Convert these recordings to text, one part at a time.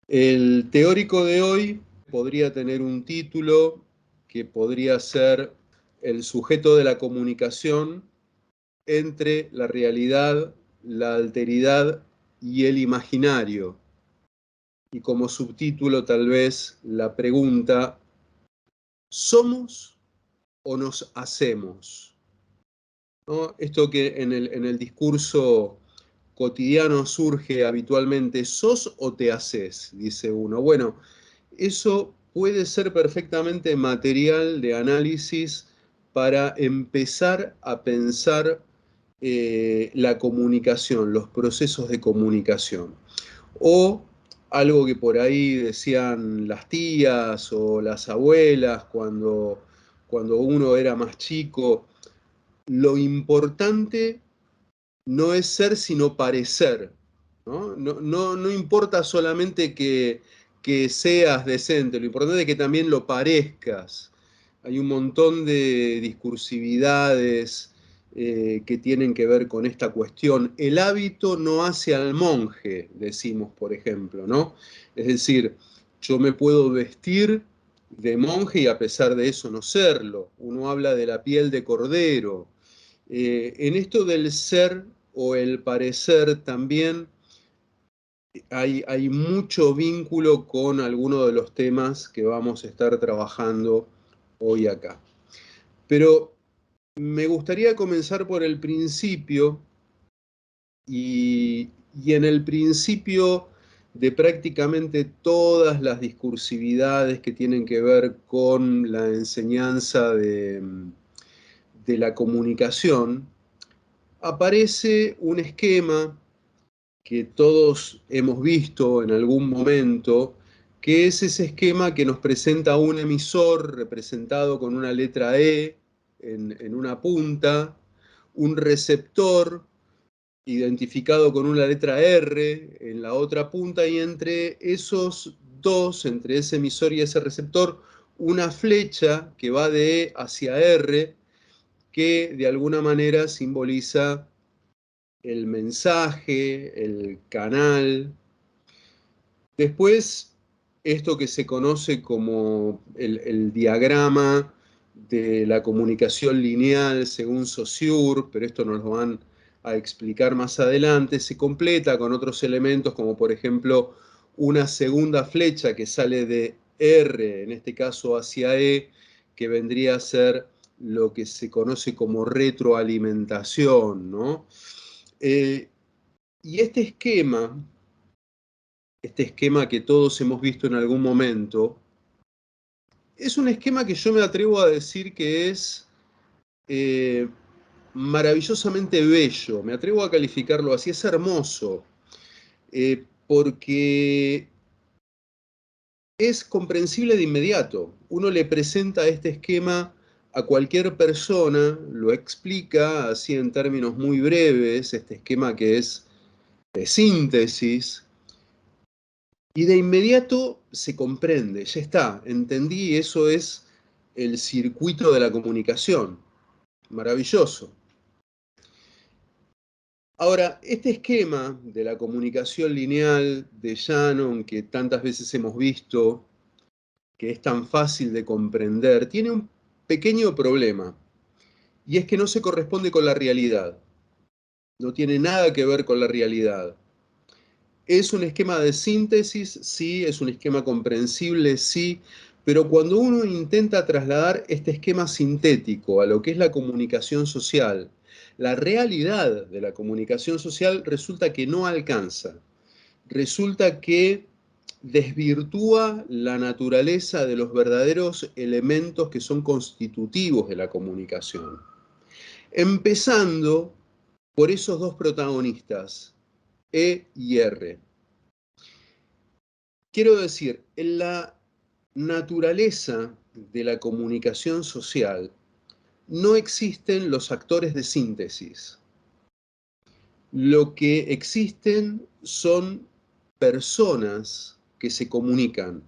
El teórico de hoy podría tener un título que podría ser el sujeto de la comunicación entre la realidad, la alteridad y el imaginario. Y como subtítulo tal vez la pregunta, ¿somos o nos hacemos? ¿No? Esto que en el discurso cotidiano surge habitualmente, ¿sos o te haces? Dice uno. Bueno, eso puede ser perfectamente material de análisis para empezar a pensar la comunicación, los procesos de comunicación. O algo que por ahí decían las tías o las abuelas cuando uno era más chico, lo importante no es ser sino parecer, ¿no? No importa solamente que seas decente, lo importante es que también lo parezcas. Hay un montón de discursividades que tienen que ver con esta cuestión. El hábito no hace al monje, decimos, por ejemplo, ¿no? Es decir, yo me puedo vestir de monje y a pesar de eso no serlo. Uno habla de la piel de cordero. En esto del ser o el parecer también hay mucho vínculo con algunos de los temas que vamos a estar trabajando hoy acá. Pero me gustaría comenzar por el principio y en el principio de prácticamente todas las discursividades que tienen que ver con la enseñanza de la comunicación, aparece un esquema que todos hemos visto en algún momento, que es ese esquema que nos presenta un emisor representado con una letra E en una punta, un receptor identificado con una letra R en la otra punta y entre esos dos, entre ese emisor y ese receptor, una flecha que va de E hacia R que de alguna manera simboliza el mensaje, el canal. Después, esto que se conoce como el diagrama de la comunicación lineal según Saussure, pero esto nos lo van a explicar más adelante, se completa con otros elementos como por ejemplo una segunda flecha que sale de R, en este caso hacia E, que vendría a ser lo que se conoce como retroalimentación, ¿no? Eh, y este esquema que todos hemos visto en algún momento, es un esquema que yo me atrevo a decir que es eh, maravillosamente bello, me atrevo a calificarlo así, es hermoso, porque es comprensible de inmediato. Uno le presenta este esquema a cualquier persona, lo explica así en términos muy breves, este esquema que es de síntesis, y de inmediato se comprende, ya está, entendí, eso es el circuito de la comunicación. Maravilloso. Ahora, este esquema de la comunicación lineal de Shannon que tantas veces hemos visto, que es tan fácil de comprender, tiene un pequeño problema, y es que no se corresponde con la realidad. No tiene nada que ver con la realidad. Es un esquema de síntesis, sí, es un esquema comprensible, sí, pero cuando uno intenta trasladar este esquema sintético a lo que es la comunicación social, la realidad de la comunicación social resulta que no alcanza, resulta que desvirtúa la naturaleza de los verdaderos elementos que son constitutivos de la comunicación. Empezando por esos dos protagonistas, E y R. Quiero decir, en la naturaleza de la comunicación social no existen los actores de síntesis. Lo que existen son personas que se comunican,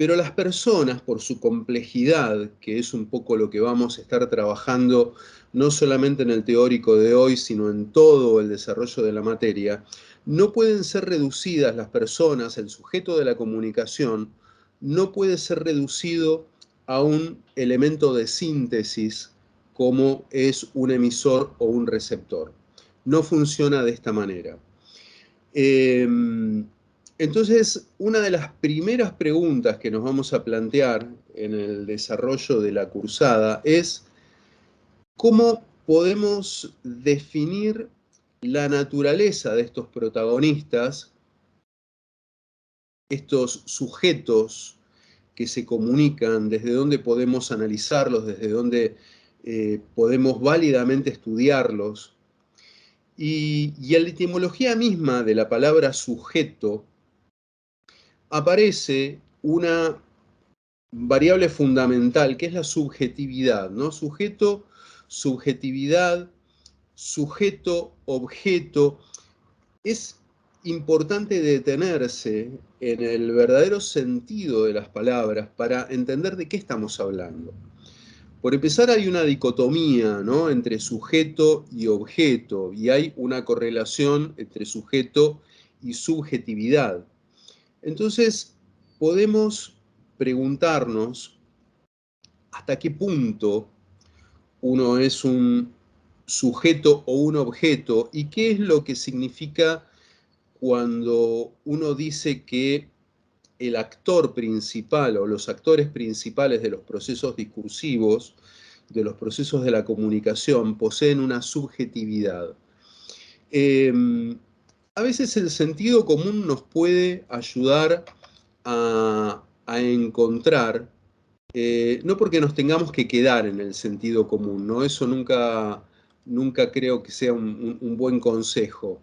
Pero las personas, por su complejidad, que es un poco lo que vamos a estar trabajando no solamente en el teórico de hoy, sino en todo el desarrollo de la materia, no pueden ser reducidas las personas, el sujeto de la comunicación, no puede ser reducido a un elemento de síntesis como es un emisor o un receptor. No funciona de esta manera. Entonces, una de las primeras preguntas que nos vamos a plantear en el desarrollo de la cursada es ¿cómo podemos definir la naturaleza de estos protagonistas, estos sujetos que se comunican, desde dónde podemos analizarlos, desde dónde podemos válidamente estudiarlos? Y en la etimología misma de la palabra sujeto aparece una variable fundamental que es la subjetividad, ¿no? Sujeto, subjetividad, sujeto, objeto. Es importante detenerse en el verdadero sentido de las palabras para entender de qué estamos hablando. Por empezar, hay una dicotomía, ¿no?, entre sujeto y objeto, y hay una correlación entre sujeto y subjetividad. Entonces, podemos preguntarnos hasta qué punto uno es un sujeto o un objeto y qué es lo que significa cuando uno dice que el actor principal o los actores principales de los procesos discursivos, de los procesos de la comunicación, poseen una subjetividad. A veces el sentido común nos puede ayudar a encontrar, no porque nos tengamos que quedar en el sentido común, ¿no? Eso nunca creo que sea un buen consejo.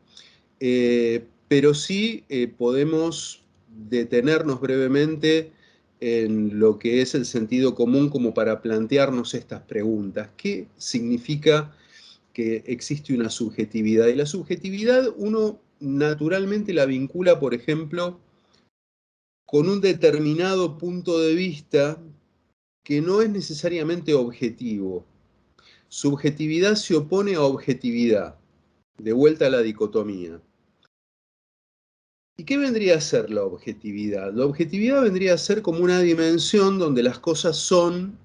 Pero sí podemos detenernos brevemente en lo que es el sentido común como para plantearnos estas preguntas. ¿Qué significa que existe una subjetividad? Y la subjetividad uno naturalmente la vincula, por ejemplo, con un determinado punto de vista que no es necesariamente objetivo. Subjetividad se opone a objetividad, de vuelta a la dicotomía. ¿Y qué vendría a ser la objetividad? La objetividad vendría a ser como una dimensión donde las cosas son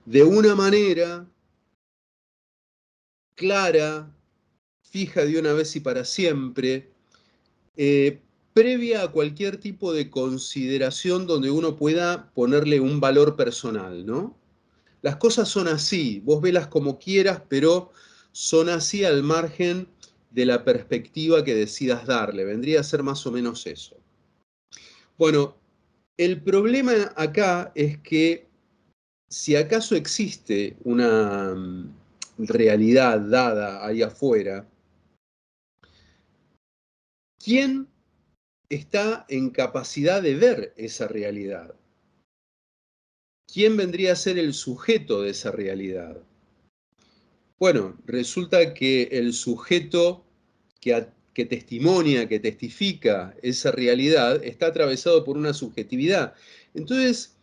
de una manera clara, fija de una vez y para siempre, previa a cualquier tipo de consideración donde uno pueda ponerle un valor personal, ¿no? Las cosas son así, vos velas como quieras, pero son así al margen de la perspectiva que decidas darle. Vendría a ser más o menos eso. Bueno, el problema acá es que si acaso existe una realidad dada ahí afuera, ¿quién está en capacidad de ver esa realidad? ¿Quién vendría a ser el sujeto de esa realidad? Bueno, resulta que el sujeto que testimonia, que testifica esa realidad, está atravesado por una subjetividad. Entonces,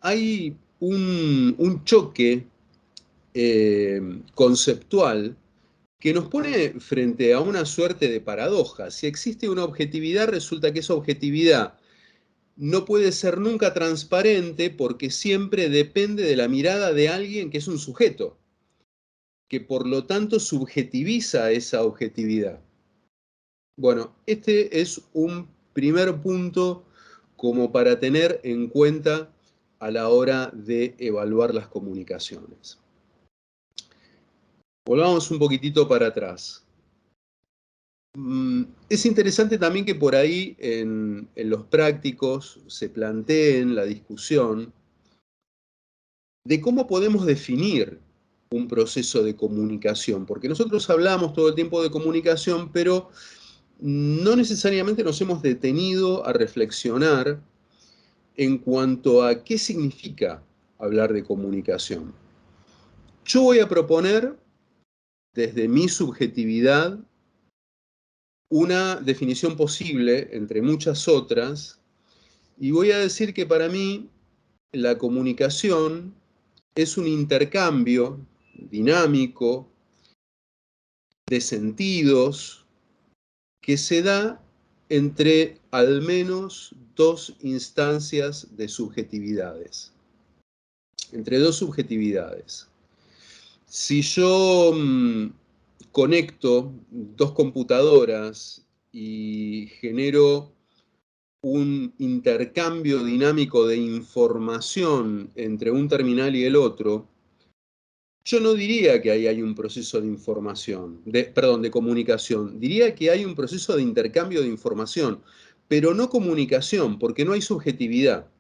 hay un choque conceptual que nos pone frente a una suerte de paradoja. Si existe una objetividad, resulta que esa objetividad no puede ser nunca transparente porque siempre depende de la mirada de alguien que es un sujeto, que por lo tanto subjetiviza esa objetividad. Bueno, este es un primer punto como para tener en cuenta a la hora de evaluar las comunicaciones. Volvamos un poquitito para atrás. Es interesante también que por ahí en los prácticos se planteen la discusión de cómo podemos definir un proceso de comunicación, porque nosotros hablamos todo el tiempo de comunicación, pero no necesariamente nos hemos detenido a reflexionar en cuanto a qué significa hablar de comunicación. Yo voy a proponer, desde mi subjetividad, una definición posible, entre muchas otras, Y voy a decir que para mí la comunicación es un intercambio dinámico de sentidos que se da entre al menos dos instancias de subjetividades. Entre dos subjetividades. Si yo conecto dos computadoras y genero un intercambio dinámico de información entre un terminal y el otro, yo no diría que ahí hay un proceso de información, de comunicación. Diría que hay un proceso de intercambio de información, pero no comunicación, porque no hay subjetividad.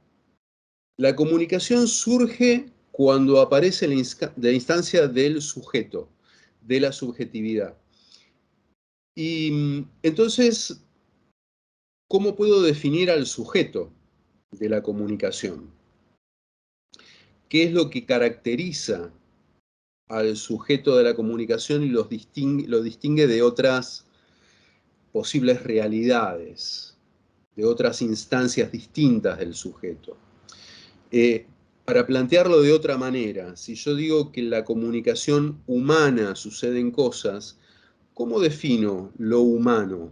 La comunicación surge cuando aparece la instancia del sujeto, de la subjetividad. Y entonces, ¿cómo puedo definir al sujeto de la comunicación? ¿Qué es lo que caracteriza al sujeto de la comunicación y lo distingue de otras posibles realidades, de otras instancias distintas del sujeto? Para plantearlo de otra manera, si yo digo que en la comunicación humana suceden cosas, ¿cómo defino lo humano?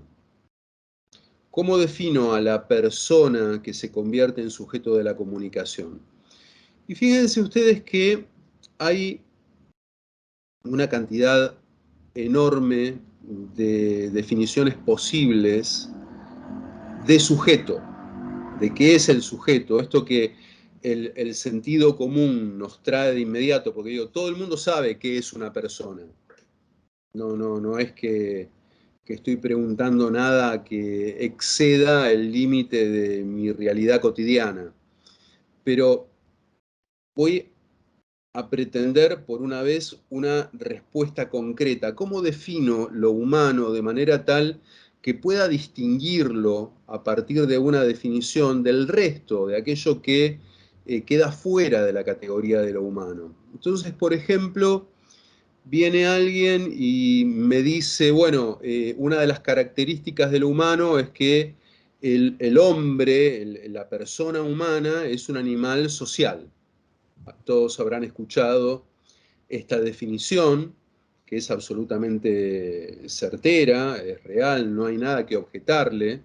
¿Cómo defino a la persona que se convierte en sujeto de la comunicación? Y fíjense ustedes que hay una cantidad enorme de definiciones posibles de sujeto, de qué es el sujeto, esto que el sentido común nos trae de inmediato, porque digo, todo el mundo sabe qué es una persona. No es que estoy preguntando nada que exceda el límite de mi realidad cotidiana. Pero voy a pretender por una vez una respuesta concreta. ¿Cómo defino lo humano de manera tal que pueda distinguirlo a partir de una definición del resto, de aquello que queda fuera de la categoría de lo humano? Entonces, por ejemplo, viene alguien y me dice, bueno, una de las características de lo humano es que el hombre, la persona humana, es un animal social. Todos habrán escuchado esta definición, que es absolutamente certera, es real, no hay nada que objetarle.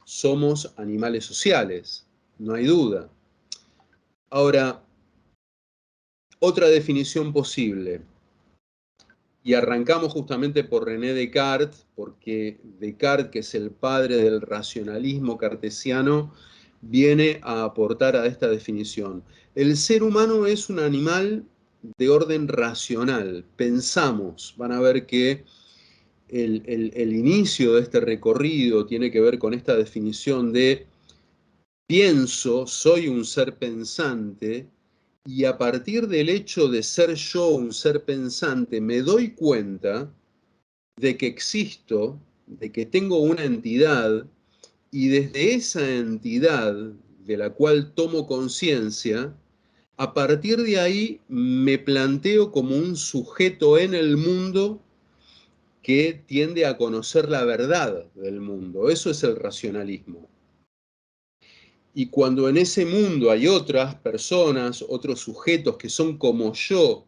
Somos animales sociales, no hay duda. Ahora, otra definición posible, y arrancamos justamente por René Descartes, porque Descartes, que es el padre del racionalismo cartesiano, viene a aportar a esta definición. El ser humano es un animal de orden racional. Pensamos, van a ver que el inicio de este recorrido tiene que ver con esta definición de pienso, soy un ser pensante, y a partir del hecho de ser yo un ser pensante, me doy cuenta de que existo, de que tengo una entidad, y desde esa entidad de la cual tomo conciencia, a partir de ahí me planteo como un sujeto en el mundo que tiende a conocer la verdad del mundo. Eso es el racionalismo. Y cuando en ese mundo hay otras personas, otros sujetos que son como yo,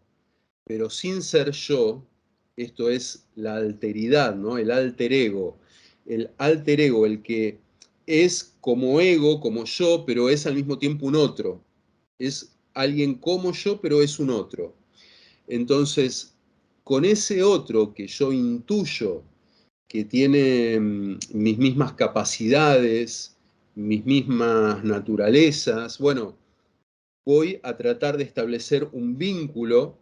pero sin ser yo, esto es la alteridad, ¿no? El alter ego. El alter ego, el que es como ego, como yo, pero es al mismo tiempo un otro. Es alguien como yo, pero es un otro. Entonces, con ese otro que yo intuyo que tiene mis mismas capacidades, mis mismas naturalezas, bueno, voy a tratar de establecer un vínculo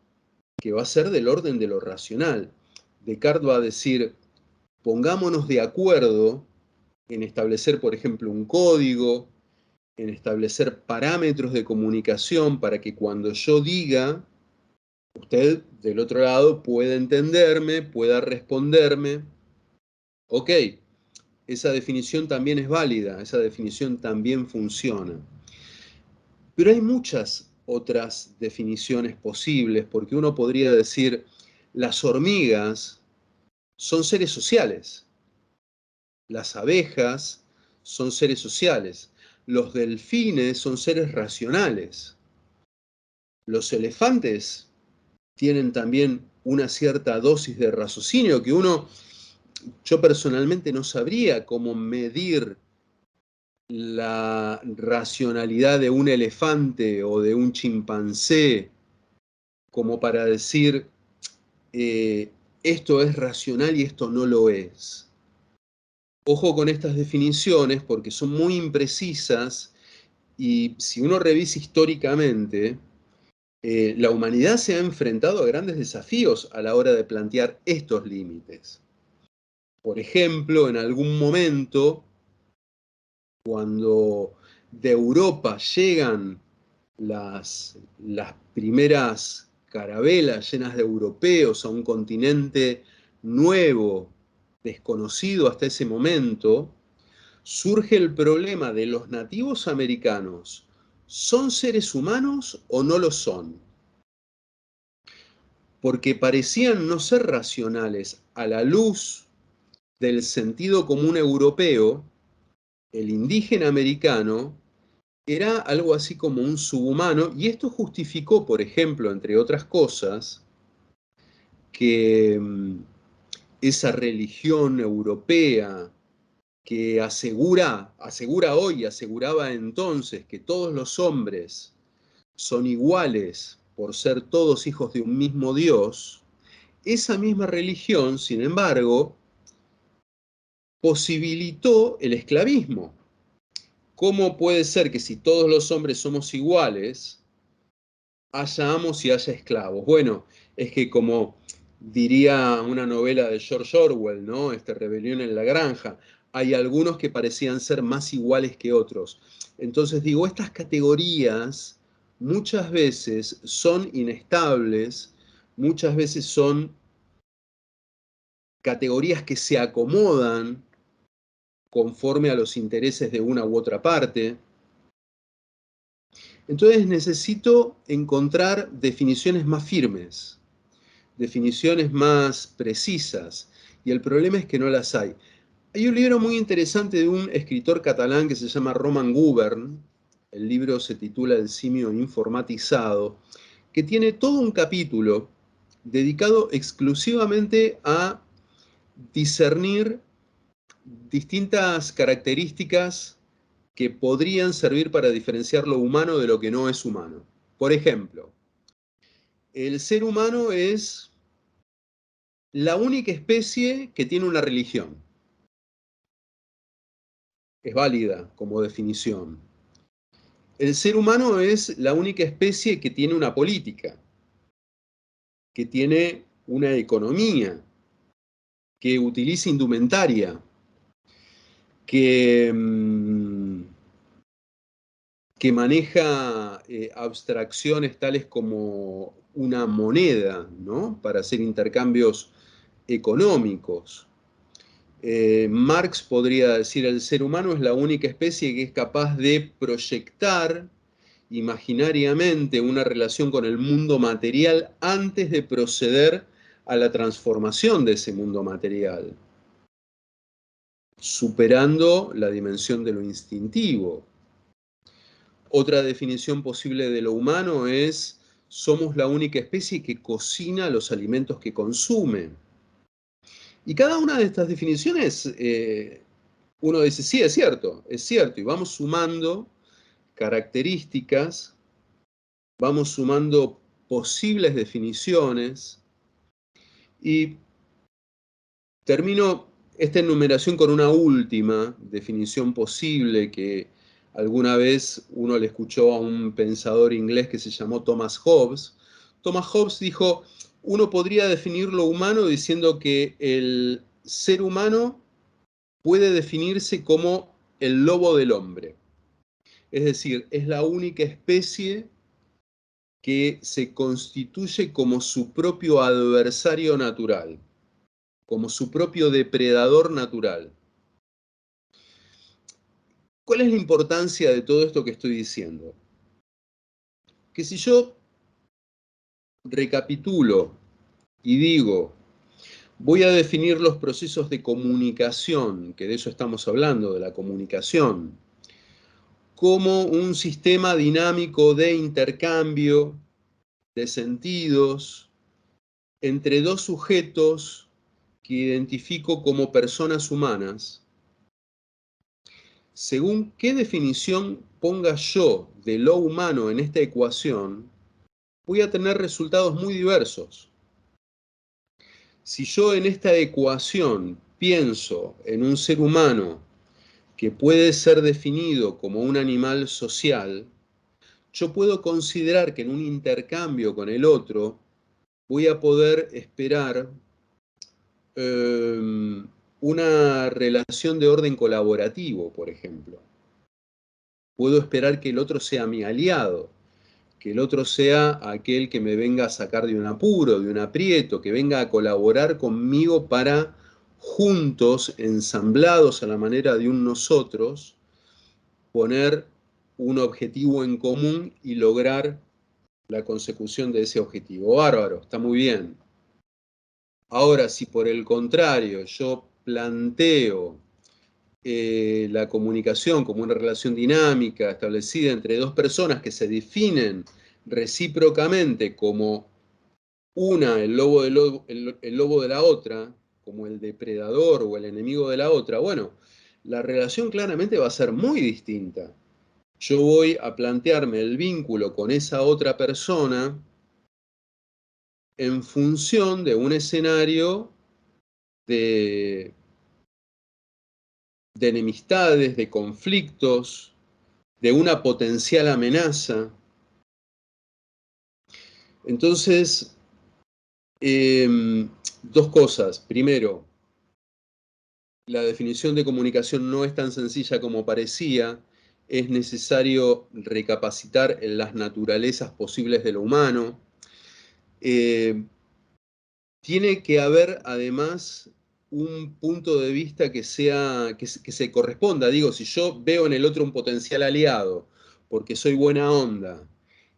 que va a ser del orden de lo racional. Descartes va a decir, pongámonos de acuerdo en establecer, por ejemplo, un código, en establecer parámetros de comunicación para que cuando yo diga, usted del otro lado pueda entenderme, pueda responderme. Ok, esa definición también es válida, esa definición también funciona. Pero hay muchas otras definiciones posibles, porque uno podría decir, las hormigas son seres sociales, las abejas son seres sociales. Los delfines son seres racionales. Los elefantes tienen también una cierta dosis de raciocinio que yo personalmente no sabría cómo medir la racionalidad de un elefante o de un chimpancé como para decir esto es racional y esto no lo es. Ojo con estas definiciones porque son muy imprecisas y si uno revisa históricamente, la humanidad se ha enfrentado a grandes desafíos a la hora de plantear estos límites. Por ejemplo, en algún momento, cuando de Europa llegan las primeras carabelas llenas de europeos a un continente nuevo, desconocido hasta ese momento, surge el problema de los nativos americanos. ¿Son seres humanos o no lo son? Porque parecían no ser racionales a la luz del sentido común europeo. El indígena americano era algo así como un subhumano, y esto justificó, por ejemplo, entre otras cosas, que esa religión europea que asegura hoy, aseguraba entonces que todos los hombres son iguales por ser todos hijos de un mismo Dios, esa misma religión, sin embargo, posibilitó el esclavismo. ¿Cómo puede ser que si todos los hombres somos iguales, haya amos y haya esclavos? Bueno, es que como diría una novela de George Orwell, ¿no? Rebelión en la granja, hay algunos que parecían ser más iguales que otros. Entonces digo, estas categorías muchas veces son inestables, muchas veces son categorías que se acomodan conforme a los intereses de una u otra parte. Entonces necesito encontrar definiciones más firmes, definiciones más precisas, y el problema es que no las hay. Hay un libro muy interesante de un escritor catalán que se llama Roman Gubern, el libro se titula El simio informatizado, que tiene todo un capítulo dedicado exclusivamente a discernir distintas características que podrían servir para diferenciar lo humano de lo que no es humano. Por ejemplo, el ser humano es la única especie que tiene una religión. Es válida como definición. El ser humano es la única especie que tiene una política, que tiene una economía, que utiliza indumentaria, que, que maneja abstracciones tales como una moneda, ¿no? Para hacer intercambios económicos. Marx podría decir, el ser humano es la única especie que es capaz de proyectar imaginariamente una relación con el mundo material antes de proceder a la transformación de ese mundo material, superando la dimensión de lo instintivo. Otra definición posible de lo humano es: somos la única especie que cocina los alimentos que consume. Y cada una de estas definiciones, uno dice, sí, es cierto, y vamos sumando características, vamos sumando posibles definiciones, y termino esta enumeración con una última definición posible que alguna vez uno le escuchó a un pensador inglés que se llamó Thomas Hobbes. Thomas Hobbes dijo, uno podría definir lo humano diciendo que el ser humano puede definirse como el lobo del hombre. Es decir, es la única especie que se constituye como su propio adversario natural, como su propio depredador natural. ¿Cuál es la importancia de todo esto que estoy diciendo? Que si yo recapitulo y digo, voy a definir los procesos de comunicación, que de eso estamos hablando, de la comunicación, como un sistema dinámico de intercambio de sentidos entre dos sujetos que identifico como personas humanas, según qué definición ponga yo de lo humano en esta ecuación, voy a tener resultados muy diversos. Si yo en esta ecuación pienso en un ser humano que puede ser definido como un animal social, yo puedo considerar que en un intercambio con el otro voy a poder esperar una relación de orden colaborativo, por ejemplo. Puedo esperar que el otro sea mi aliado, que el otro sea aquel que me venga a sacar de un apuro, de un aprieto, que venga a colaborar conmigo para juntos, ensamblados a la manera de un nosotros, poner un objetivo en común y lograr la consecución de ese objetivo. Bárbaro, está muy bien. Ahora, si por el contrario yo planteo la comunicación como una relación dinámica establecida entre dos personas que se definen recíprocamente como una, el lobo de la otra, como el depredador o el enemigo de la otra, bueno, la relación claramente va a ser muy distinta. Yo voy a plantearme el vínculo con esa otra persona en función de un escenario de enemistades, de conflictos, de una potencial amenaza. Entonces, dos cosas. Primero, la definición de comunicación no es tan sencilla como parecía. Es necesario recapacitar en las naturalezas posibles de lo humano. Tiene que haber además un punto de vista que se corresponda. Digo, si yo veo en el otro un potencial aliado, porque soy buena onda,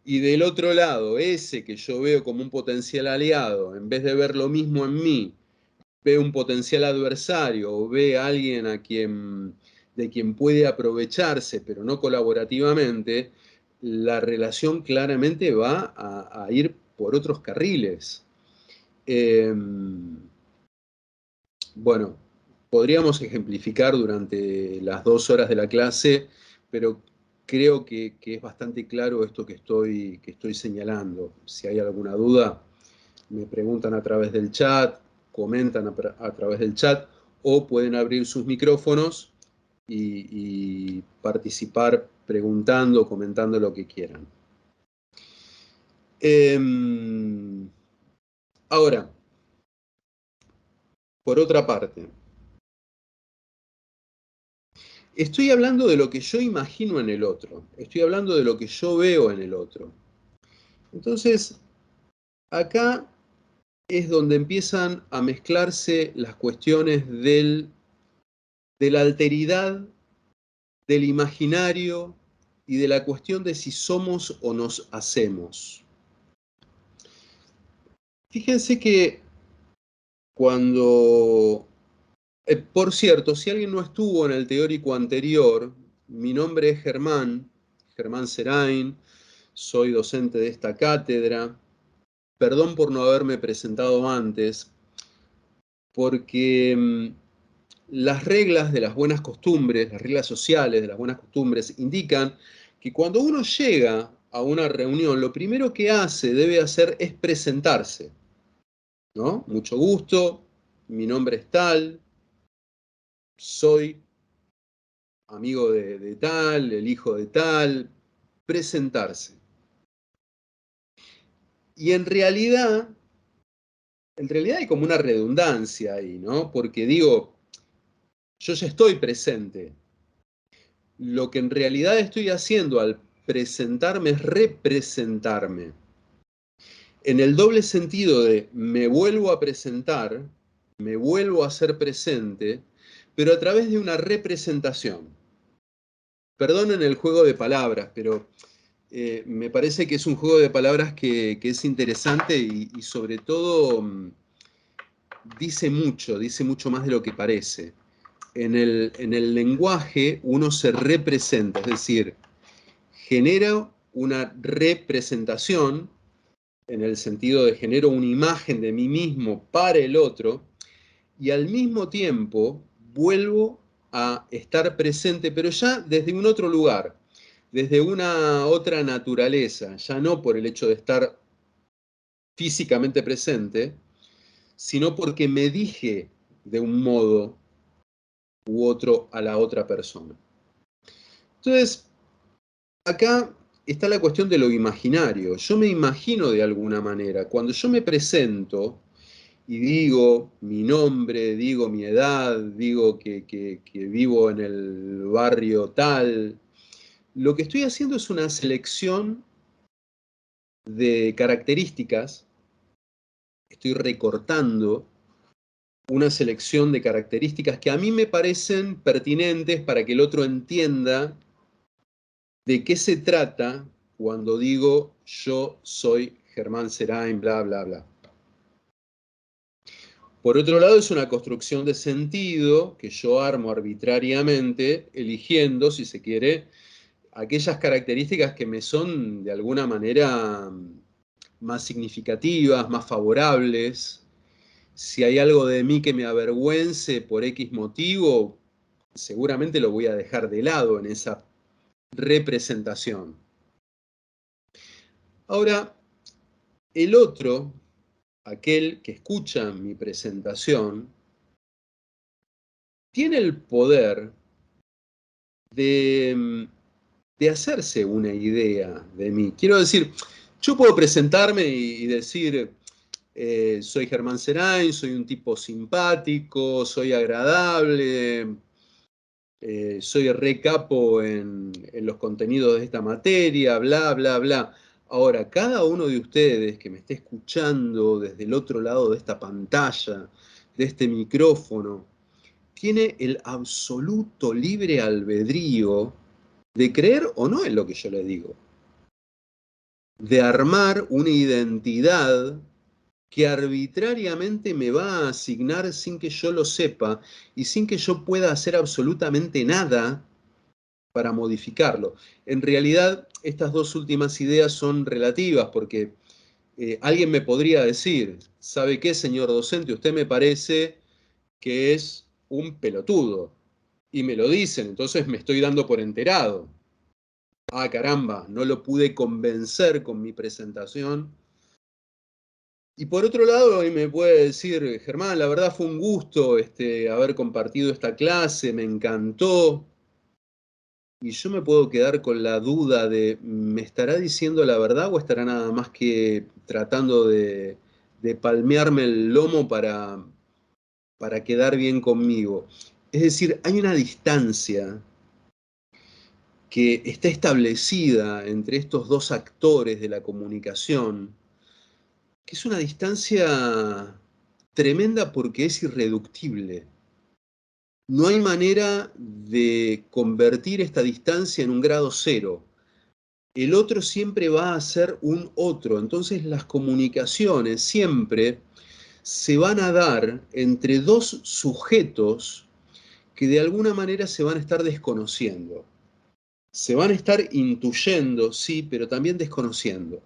y del otro lado, ese que yo veo como un potencial aliado, en vez de ver lo mismo en mí, ve un potencial adversario o ve a alguien de quien puede aprovecharse, pero no colaborativamente, la relación claramente va a ir por otros carriles. Bueno, podríamos ejemplificar durante las 2 horas de la clase, pero creo que es bastante claro esto que estoy señalando. Si hay alguna duda, me preguntan a través del chat, comentan a través del chat, o pueden abrir sus micrófonos y participar preguntando, comentando lo que quieran. Ahora, por otra parte, estoy hablando de lo que yo imagino en el otro, estoy hablando de lo que yo veo en el otro. Entonces, acá es donde empiezan a mezclarse las cuestiones de la alteridad, del imaginario y de la cuestión de si somos o nos hacemos. Fíjense que cuando... por cierto, si alguien no estuvo en el teórico anterior, mi nombre es Germán Serain, soy docente de esta cátedra. Perdón por no haberme presentado antes, porque las reglas de las buenas costumbres, las reglas sociales de las buenas costumbres, indican que cuando uno llega a una reunión, lo primero que debe hacer es presentarse, ¿no? Mucho gusto, mi nombre es tal, soy amigo de tal, el hijo de tal, presentarse. Y en realidad hay como una redundancia ahí, ¿no? Porque digo, yo ya estoy presente. Lo que en realidad estoy haciendo al presentarme es representarme. En el doble sentido de me vuelvo a presentar, me vuelvo a hacer presente, pero a través de una representación. Perdonen el juego de palabras, pero me parece que es un juego de palabras que es interesante y sobre todo dice mucho más de lo que parece. En el lenguaje uno se representa, es decir, genero una representación, en el sentido de genero una imagen de mí mismo para el otro, y al mismo tiempo vuelvo a estar presente, pero ya desde un otro lugar, desde una otra naturaleza, ya no por el hecho de estar físicamente presente, sino porque me dije de un modo u otro a la otra persona. Entonces, acá está la cuestión de lo imaginario. Yo me imagino de alguna manera. Cuando yo me presento y digo mi nombre, digo mi edad, digo que vivo en el barrio tal, lo que estoy haciendo es una selección de características, estoy recortando una selección de características que a mí me parecen pertinentes para que el otro entienda de qué se trata cuando digo yo soy Germán Serain, bla, bla, bla. Por otro lado, es una construcción de sentido que yo armo arbitrariamente, eligiendo, si se quiere, aquellas características que me son de alguna manera más significativas, más favorables. Si hay algo de mí que me avergüence por X motivo, seguramente lo voy a dejar de lado en esa representación. Ahora, el otro, aquel que escucha mi presentación, tiene el poder de hacerse una idea de mí. Quiero decir, yo puedo presentarme y decir, soy Germán Serain, soy un tipo simpático, soy agradable, soy re capo en los contenidos de esta materia, bla, bla, bla. Ahora, cada uno de ustedes que me esté escuchando desde el otro lado de esta pantalla, de este micrófono, tiene el absoluto libre albedrío de creer o no en lo que yo le digo, de armar una identidad que arbitrariamente me va a asignar sin que yo lo sepa y sin que yo pueda hacer absolutamente nada para modificarlo. En realidad, estas dos últimas ideas son relativas porque alguien me podría decir, ¿sabe qué, señor docente? Usted me parece que es un pelotudo. Y me lo dicen, entonces me estoy dando por enterado. Ah, caramba, no lo pude convencer con mi presentación. Y por otro lado, hoy me puede decir, Germán, la verdad fue un gusto haber compartido esta clase, me encantó. Y yo me puedo quedar con la duda de, ¿me estará diciendo la verdad o estará nada más que tratando de palmearme el lomo para quedar bien conmigo? Es decir, hay una distancia que está establecida entre estos dos actores de la comunicación, que es una distancia tremenda porque es irreductible. No hay manera de convertir esta distancia en un grado cero. El otro siempre va a ser un otro, entonces las comunicaciones siempre se van a dar entre dos sujetos que de alguna manera se van a estar desconociendo. Se van a estar intuyendo, sí, pero también desconociendo.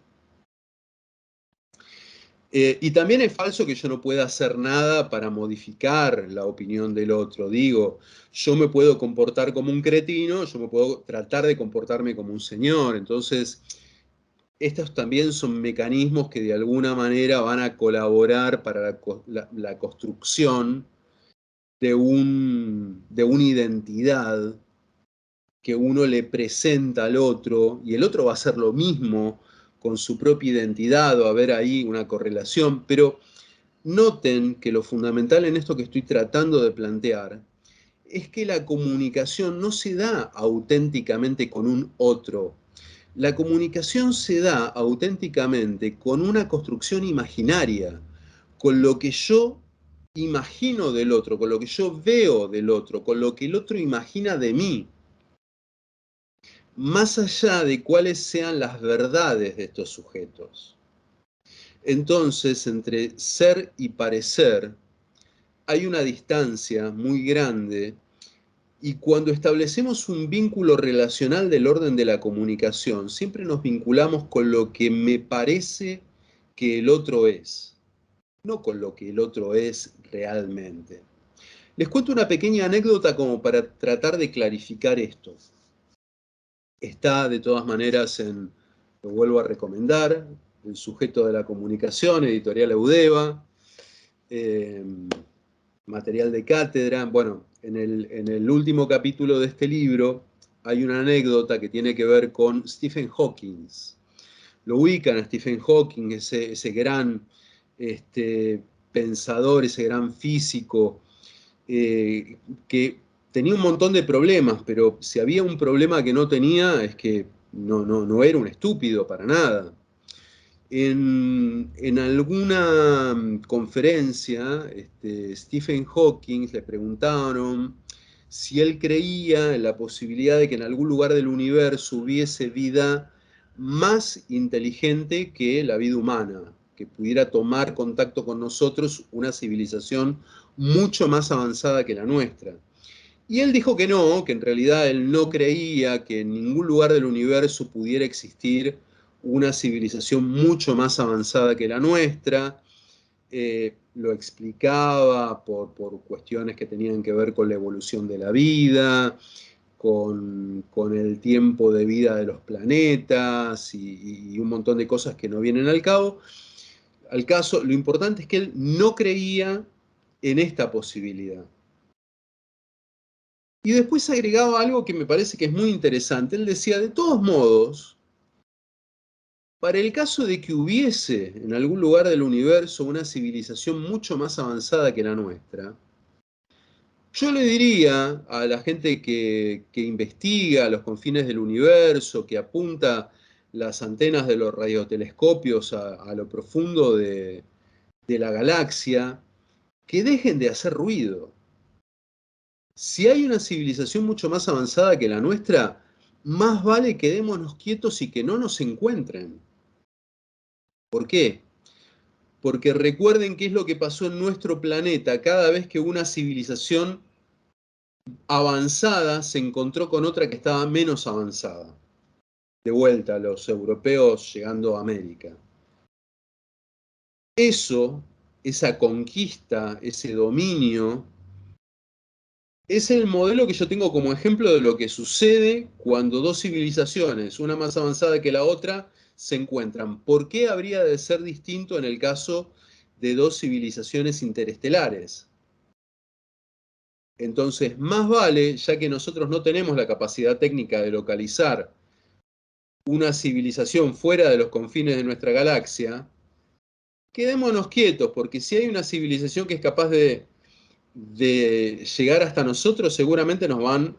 Y también es falso que yo no pueda hacer nada para modificar la opinión del otro. Digo, yo me puedo comportar como un cretino, yo me puedo tratar de comportarme como un señor. Entonces, estos también son mecanismos que de alguna manera van a colaborar para la construcción de una identidad que uno le presenta al otro y el otro va a hacer lo mismo con su propia identidad o haber ahí una correlación, pero noten que lo fundamental en esto que estoy tratando de plantear es que la comunicación no se da auténticamente con un otro. La comunicación se da auténticamente con una construcción imaginaria, con lo que yo imagino del otro, con lo que yo veo del otro, con lo que el otro imagina de mí, más allá de cuáles sean las verdades de estos sujetos. Entonces, entre ser y parecer, hay una distancia muy grande Y cuando establecemos un vínculo relacional del orden de la comunicación, siempre nos vinculamos con lo que me parece que el otro es, no con lo que el otro es realmente. Les cuento una pequeña anécdota como para tratar de clarificar esto. Está de todas maneras lo vuelvo a recomendar, El sujeto de la comunicación, editorial Eudeva, material de cátedra. Bueno, en el último capítulo de este libro hay una anécdota que tiene que ver con Stephen Hawking. Lo ubican a Stephen Hawking, ese gran pensador, ese gran físico, que tenía un montón de problemas, pero si había un problema que no tenía es que no era un estúpido para nada. En alguna conferencia, Stephen Hawking le preguntaron si él creía en la posibilidad de que en algún lugar del universo hubiese vida más inteligente que la vida humana, que pudiera tomar contacto con nosotros una civilización mucho más avanzada que la nuestra. Y él dijo que no, que en realidad él no creía que en ningún lugar del universo pudiera existir una civilización mucho más avanzada que la nuestra. Lo explicaba por cuestiones que tenían que ver con la evolución de la vida, con el tiempo de vida de los planetas y un montón de cosas que no vienen al caso. Lo importante es que él no creía en esta posibilidad. Y después agregaba algo que me parece que es muy interesante. Él decía, de todos modos, para el caso de que hubiese en algún lugar del universo una civilización mucho más avanzada que la nuestra, yo le diría a la gente que investiga los confines del universo, que apunta las antenas de los radiotelescopios a lo profundo de la galaxia, que dejen de hacer ruido. Si hay una civilización mucho más avanzada que la nuestra, más vale quedémonos quietos y que no nos encuentren. ¿Por qué? Porque recuerden qué es lo que pasó en nuestro planeta cada vez que una civilización avanzada se encontró con otra que estaba menos avanzada. De vuelta, los europeos llegando a América. Eso, esa conquista, ese dominio, es el modelo que yo tengo como ejemplo de lo que sucede cuando dos civilizaciones, una más avanzada que la otra, se encuentran. ¿Por qué habría de ser distinto en el caso de dos civilizaciones interestelares? Entonces, más vale, ya que nosotros no tenemos la capacidad técnica de localizar una civilización fuera de los confines de nuestra galaxia, quedémonos quietos, porque si hay una civilización que es capaz de llegar hasta nosotros, seguramente nos van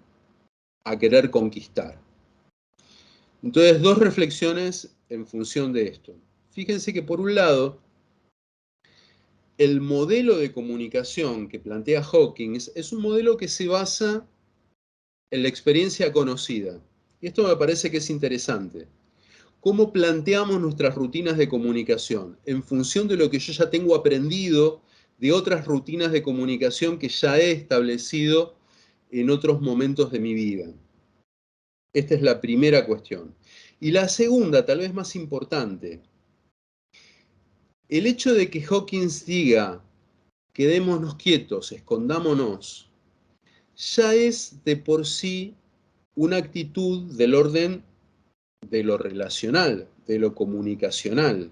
a querer conquistar. Entonces, dos reflexiones en función de esto. Fíjense que por un lado, el modelo de comunicación que plantea Hawking es un modelo que se basa en la experiencia conocida. Y esto me parece que es interesante. ¿Cómo planteamos nuestras rutinas de comunicación? En función de lo que yo ya tengo aprendido de otras rutinas de comunicación que ya he establecido en otros momentos de mi vida. Esta es la primera cuestión. Y la segunda, tal vez más importante, el hecho de que Hawkins diga, quedémonos quietos, escondámonos, ya es de por sí una actitud del orden de lo relacional, de lo comunicacional.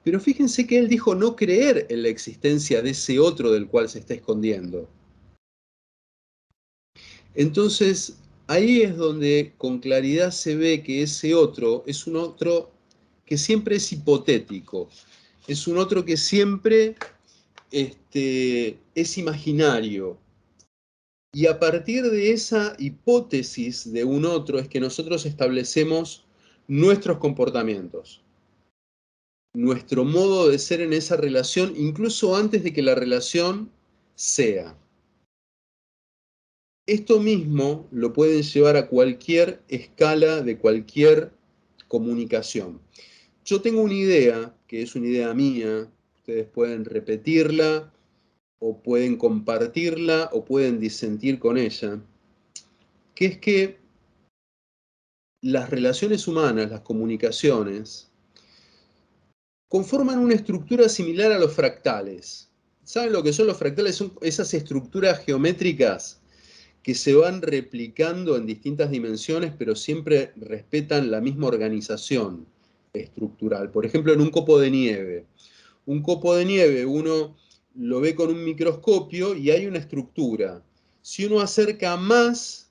Pero fíjense que él dijo no creer en la existencia de ese otro del cual se está escondiendo. Entonces, ahí es donde con claridad se ve que ese otro es un otro que siempre es hipotético, es un otro que siempre es imaginario. Y a partir de esa hipótesis de un otro es que nosotros establecemos nuestros comportamientos, nuestro modo de ser en esa relación, incluso antes de que la relación sea. Esto mismo lo pueden llevar a cualquier escala de cualquier comunicación. Yo tengo una idea, que es una idea mía, ustedes pueden repetirla, o pueden compartirla, o pueden disentir con ella. que es que las relaciones humanas, las comunicaciones, conforman una estructura similar a los fractales. ¿Saben lo que son los fractales? Son esas estructuras geométricas que se van replicando en distintas dimensiones, pero siempre respetan la misma organización estructural. Por ejemplo, en un copo de nieve. Un copo de nieve uno lo ve con un microscopio y hay una estructura. Si uno acerca más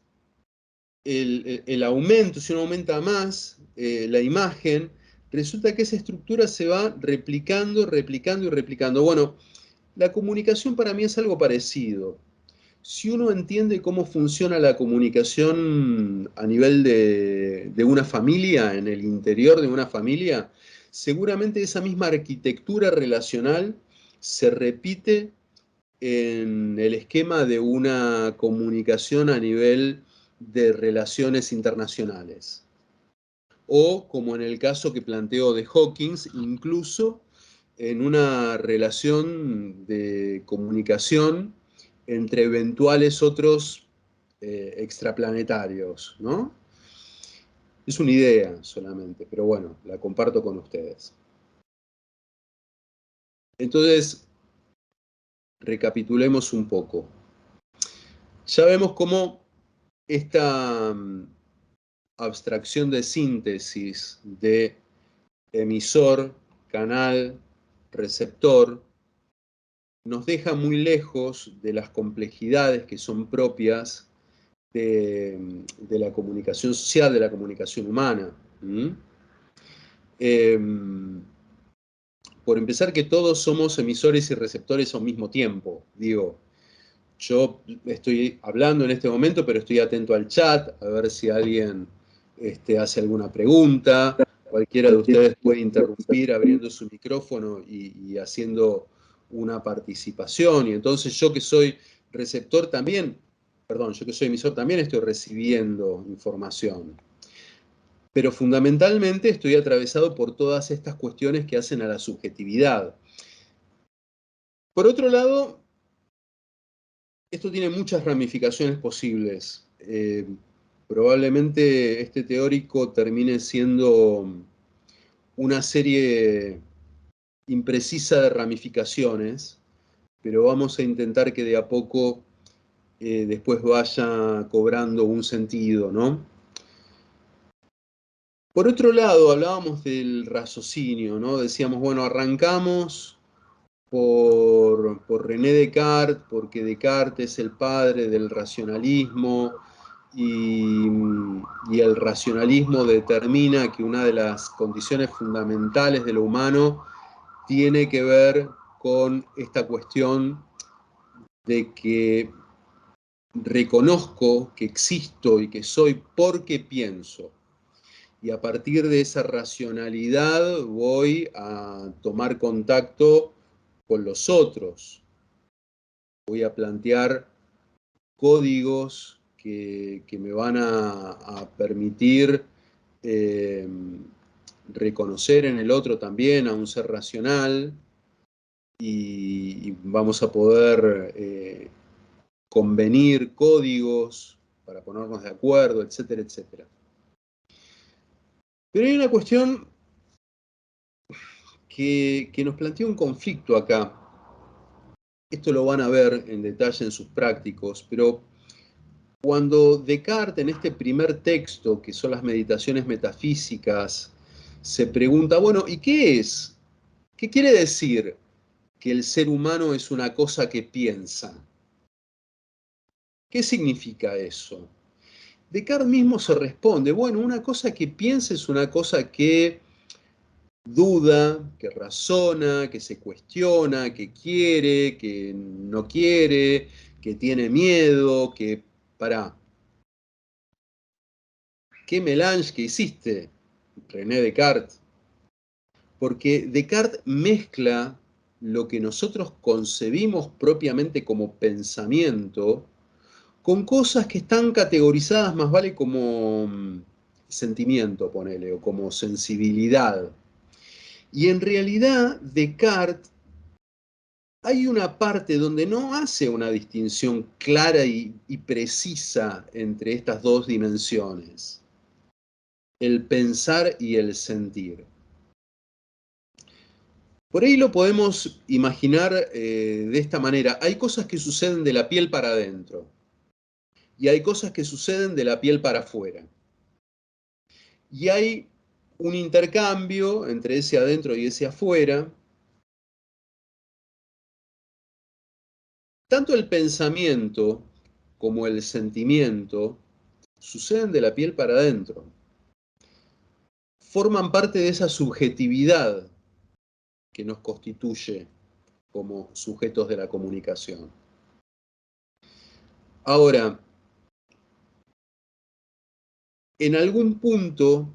el aumento, si uno aumenta más la imagen, resulta que esa estructura se va replicando, replicando y replicando. Bueno, la comunicación para mí es algo parecido. Si uno entiende cómo funciona la comunicación a nivel de una familia, en el interior de una familia, seguramente esa misma arquitectura relacional se repite en el esquema de una comunicación a nivel de relaciones internacionales. O, como en el caso que planteo de Hawkins, incluso en una relación de comunicación entre eventuales otros extraplanetarios, ¿no? Es una idea solamente, pero bueno, la comparto con ustedes. Entonces, recapitulemos un poco. Ya vemos cómo esta abstracción de síntesis de emisor, canal, receptor, nos deja muy lejos de las complejidades que son propias de la comunicación social, de la comunicación humana. Por empezar, que todos somos emisores y receptores al mismo tiempo. Digo, yo estoy hablando en este momento, pero estoy atento al chat, a ver si alguien hace alguna pregunta. Cualquiera de ustedes puede interrumpir abriendo su micrófono y haciendo una participación. Y entonces yo que soy receptor también, perdón, yo que soy emisor también estoy recibiendo información. Pero fundamentalmente estoy atravesado por todas estas cuestiones que hacen a la subjetividad. Por otro lado, esto tiene muchas ramificaciones posibles. Probablemente este teórico termine siendo una serie imprecisa de ramificaciones, pero vamos a intentar que de a poco después vaya cobrando un sentido, ¿no? Por otro lado, hablábamos del raciocinio, ¿no? Decíamos, bueno, arrancamos por René Descartes, porque Descartes es el padre del racionalismo y el racionalismo determina que una de las condiciones fundamentales de lo humano tiene que ver con esta cuestión de que reconozco que existo y que soy porque pienso. Y a partir de esa racionalidad voy a tomar contacto con los otros. Voy a plantear códigos que me van a permitir reconocer en el otro también a un ser racional y vamos a poder convenir códigos para ponernos de acuerdo, etcétera, etcétera. Pero hay una cuestión que nos plantea un conflicto acá. Esto lo van a ver en detalle en sus prácticos, pero cuando Descartes, en este primer texto, que son las meditaciones metafísicas, se pregunta, bueno, ¿y qué es? ¿Qué quiere decir que el ser humano es una cosa que piensa? ¿Qué significa eso? Descartes mismo se responde, bueno, una cosa que piensa es una cosa que duda, que razona, que se cuestiona, que quiere, que no quiere, que tiene miedo, que... Pará. ¿Qué melange que hiciste, René Descartes? Porque Descartes mezcla lo que nosotros concebimos propiamente como pensamiento con cosas que están categorizadas más vale como sentimiento, ponele, o como sensibilidad. Y en realidad Descartes hay una parte donde no hace una distinción clara y precisa entre estas dos dimensiones, el pensar y el sentir. Por ahí lo podemos imaginar de esta manera. Hay cosas que suceden de la piel para adentro y hay cosas que suceden de la piel para afuera. Y hay un intercambio entre ese adentro y ese afuera. Tanto el pensamiento como el sentimiento suceden de la piel para adentro. Forman parte de esa subjetividad que nos constituye como sujetos de la comunicación. Ahora, en algún punto,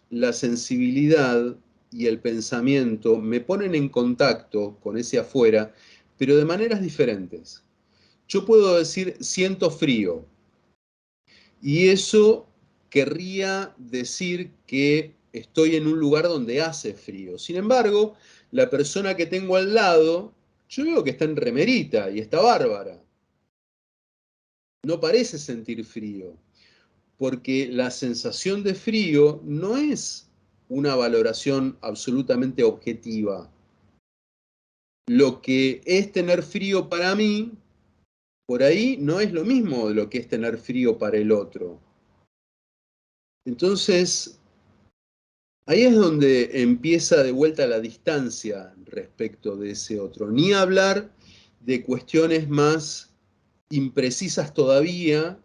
la sensibilidad y el pensamiento me ponen en contacto con ese afuera, pero de maneras diferentes. Yo puedo decir siento frío, y eso querría decir que estoy en un lugar donde hace frío. Sin embargo, la persona que tengo al lado, yo veo que está en remerita y está bárbara. No parece sentir frío, porque la sensación de frío no es una valoración absolutamente objetiva. Lo que es tener frío para mí, por ahí no es lo mismo de lo que es tener frío para el otro. Entonces, ahí es donde empieza de vuelta la distancia respecto de ese otro. Ni hablar de cuestiones más imprecisas todavía,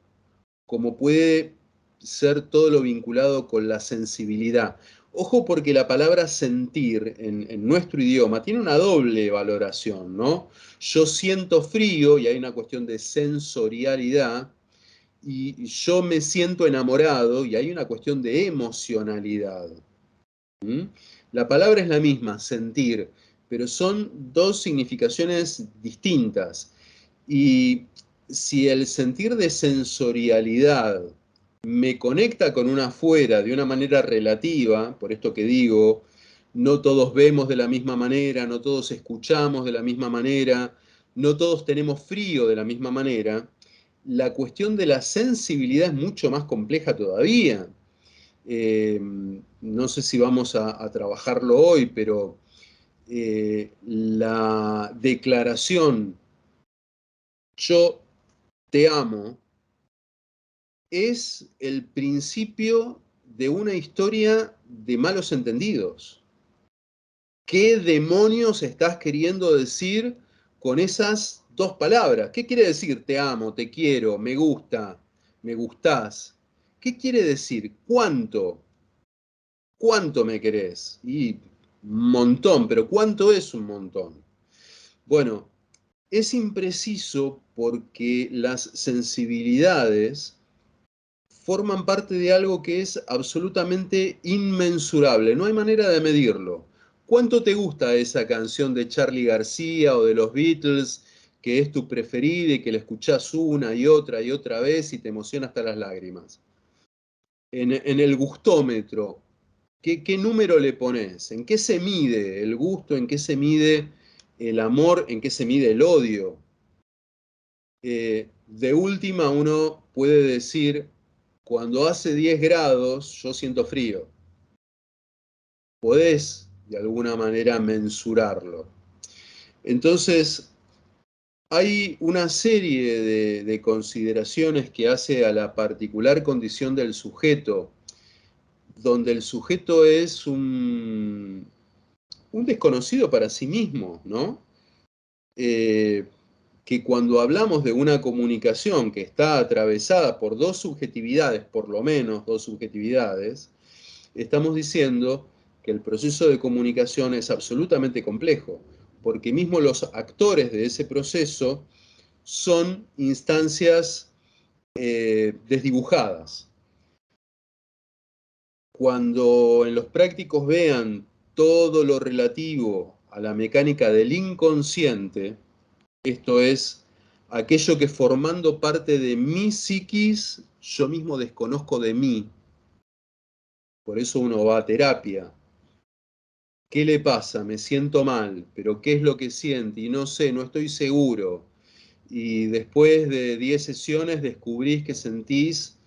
como puede ser todo lo vinculado con la sensibilidad. Ojo porque la palabra sentir en nuestro idioma tiene una doble valoración, ¿no? Yo siento frío y hay una cuestión de sensorialidad, y yo me siento enamorado y hay una cuestión de emocionalidad. ¿Mm? La palabra es la misma, sentir, pero son dos significaciones distintas. Y si el sentir de sensorialidad me conecta con una afuera de una manera relativa, por esto que digo, no todos vemos de la misma manera, no todos escuchamos de la misma manera, no todos tenemos frío de la misma manera, la cuestión de la sensibilidad es mucho más compleja todavía. No sé si vamos a trabajarlo hoy, pero la declaración yo te amo es el principio de una historia de malos entendidos. ¿Qué demonios estás queriendo decir con esas dos palabras? ¿Qué quiere decir te amo, te quiero, me gusta, me gustás? ¿Qué quiere decir? ¿Cuánto? ¿Cuánto me querés? Y un montón, pero ¿cuánto es un montón? Bueno, es impreciso porque las sensibilidades forman parte de algo que es absolutamente inmensurable, no hay manera de medirlo. ¿Cuánto te gusta esa canción de Charly García o de los Beatles, que es tu preferida y que la escuchás una y otra vez y te emociona hasta las lágrimas? En el gustómetro, ¿qué número le pones? ¿En qué se mide el gusto? ¿En qué se mide el amor? ¿En qué se mide el odio? De última, uno puede decir, cuando hace 10 grados, yo siento frío. Podés, de alguna manera, mensurarlo. Entonces, hay una serie de consideraciones que hace a la particular condición del sujeto, donde el sujeto es un desconocido para sí mismo, ¿no? Eh, que cuando hablamos de una comunicación que está atravesada por dos subjetividades, por lo menos dos subjetividades, estamos diciendo que el proceso de comunicación es absolutamente complejo, porque mismo los actores de ese proceso son instancias desdibujadas. Cuando en los prácticos vean todo lo relativo a la mecánica del inconsciente, esto es aquello que formando parte de mi psiquis, yo mismo desconozco de mí. Por eso uno va a terapia. ¿Qué le pasa? Me siento mal, pero ¿qué es lo que siente? Y no sé, no estoy seguro. Y después de 10 sesiones descubrís que sentís,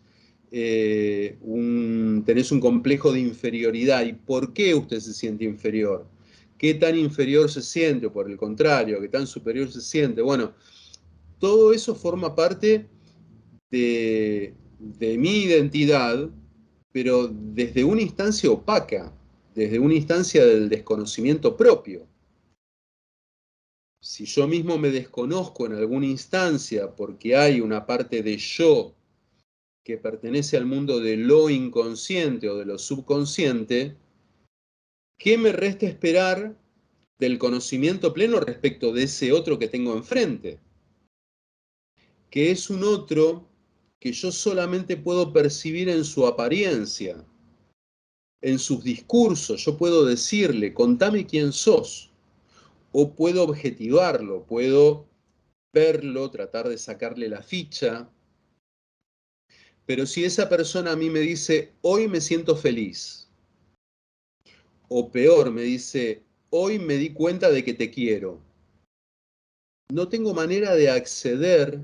tenés un complejo de inferioridad. ¿Y por qué usted se siente inferior? ¿Qué tan inferior se siente? O por el contrario, ¿qué tan superior se siente? Bueno, todo eso forma parte de mi identidad, pero desde una instancia opaca, desde una instancia del desconocimiento propio. Si yo mismo me desconozco en alguna instancia porque hay una parte de yo que pertenece al mundo de lo inconsciente o de lo subconsciente, ¿qué me resta esperar del conocimiento pleno respecto de ese otro que tengo enfrente? Que es un otro que yo solamente puedo percibir en su apariencia, en sus discursos. Yo puedo decirle, contame quién sos, o puedo objetivarlo, puedo verlo, tratar de sacarle la ficha. Pero si esa persona a mí me dice, hoy me siento feliz, o peor, me dice, hoy me di cuenta de que te quiero, no tengo manera de acceder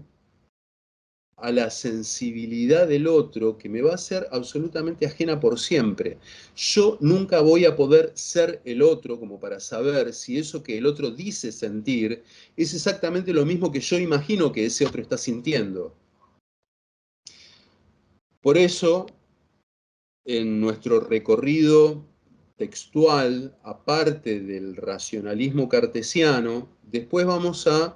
a la sensibilidad del otro que me va a ser absolutamente ajena por siempre. Yo nunca voy a poder ser el otro como para saber si eso que el otro dice sentir es exactamente lo mismo que yo imagino que ese otro está sintiendo. Por eso, en nuestro recorrido textual, aparte del racionalismo cartesiano, después vamos a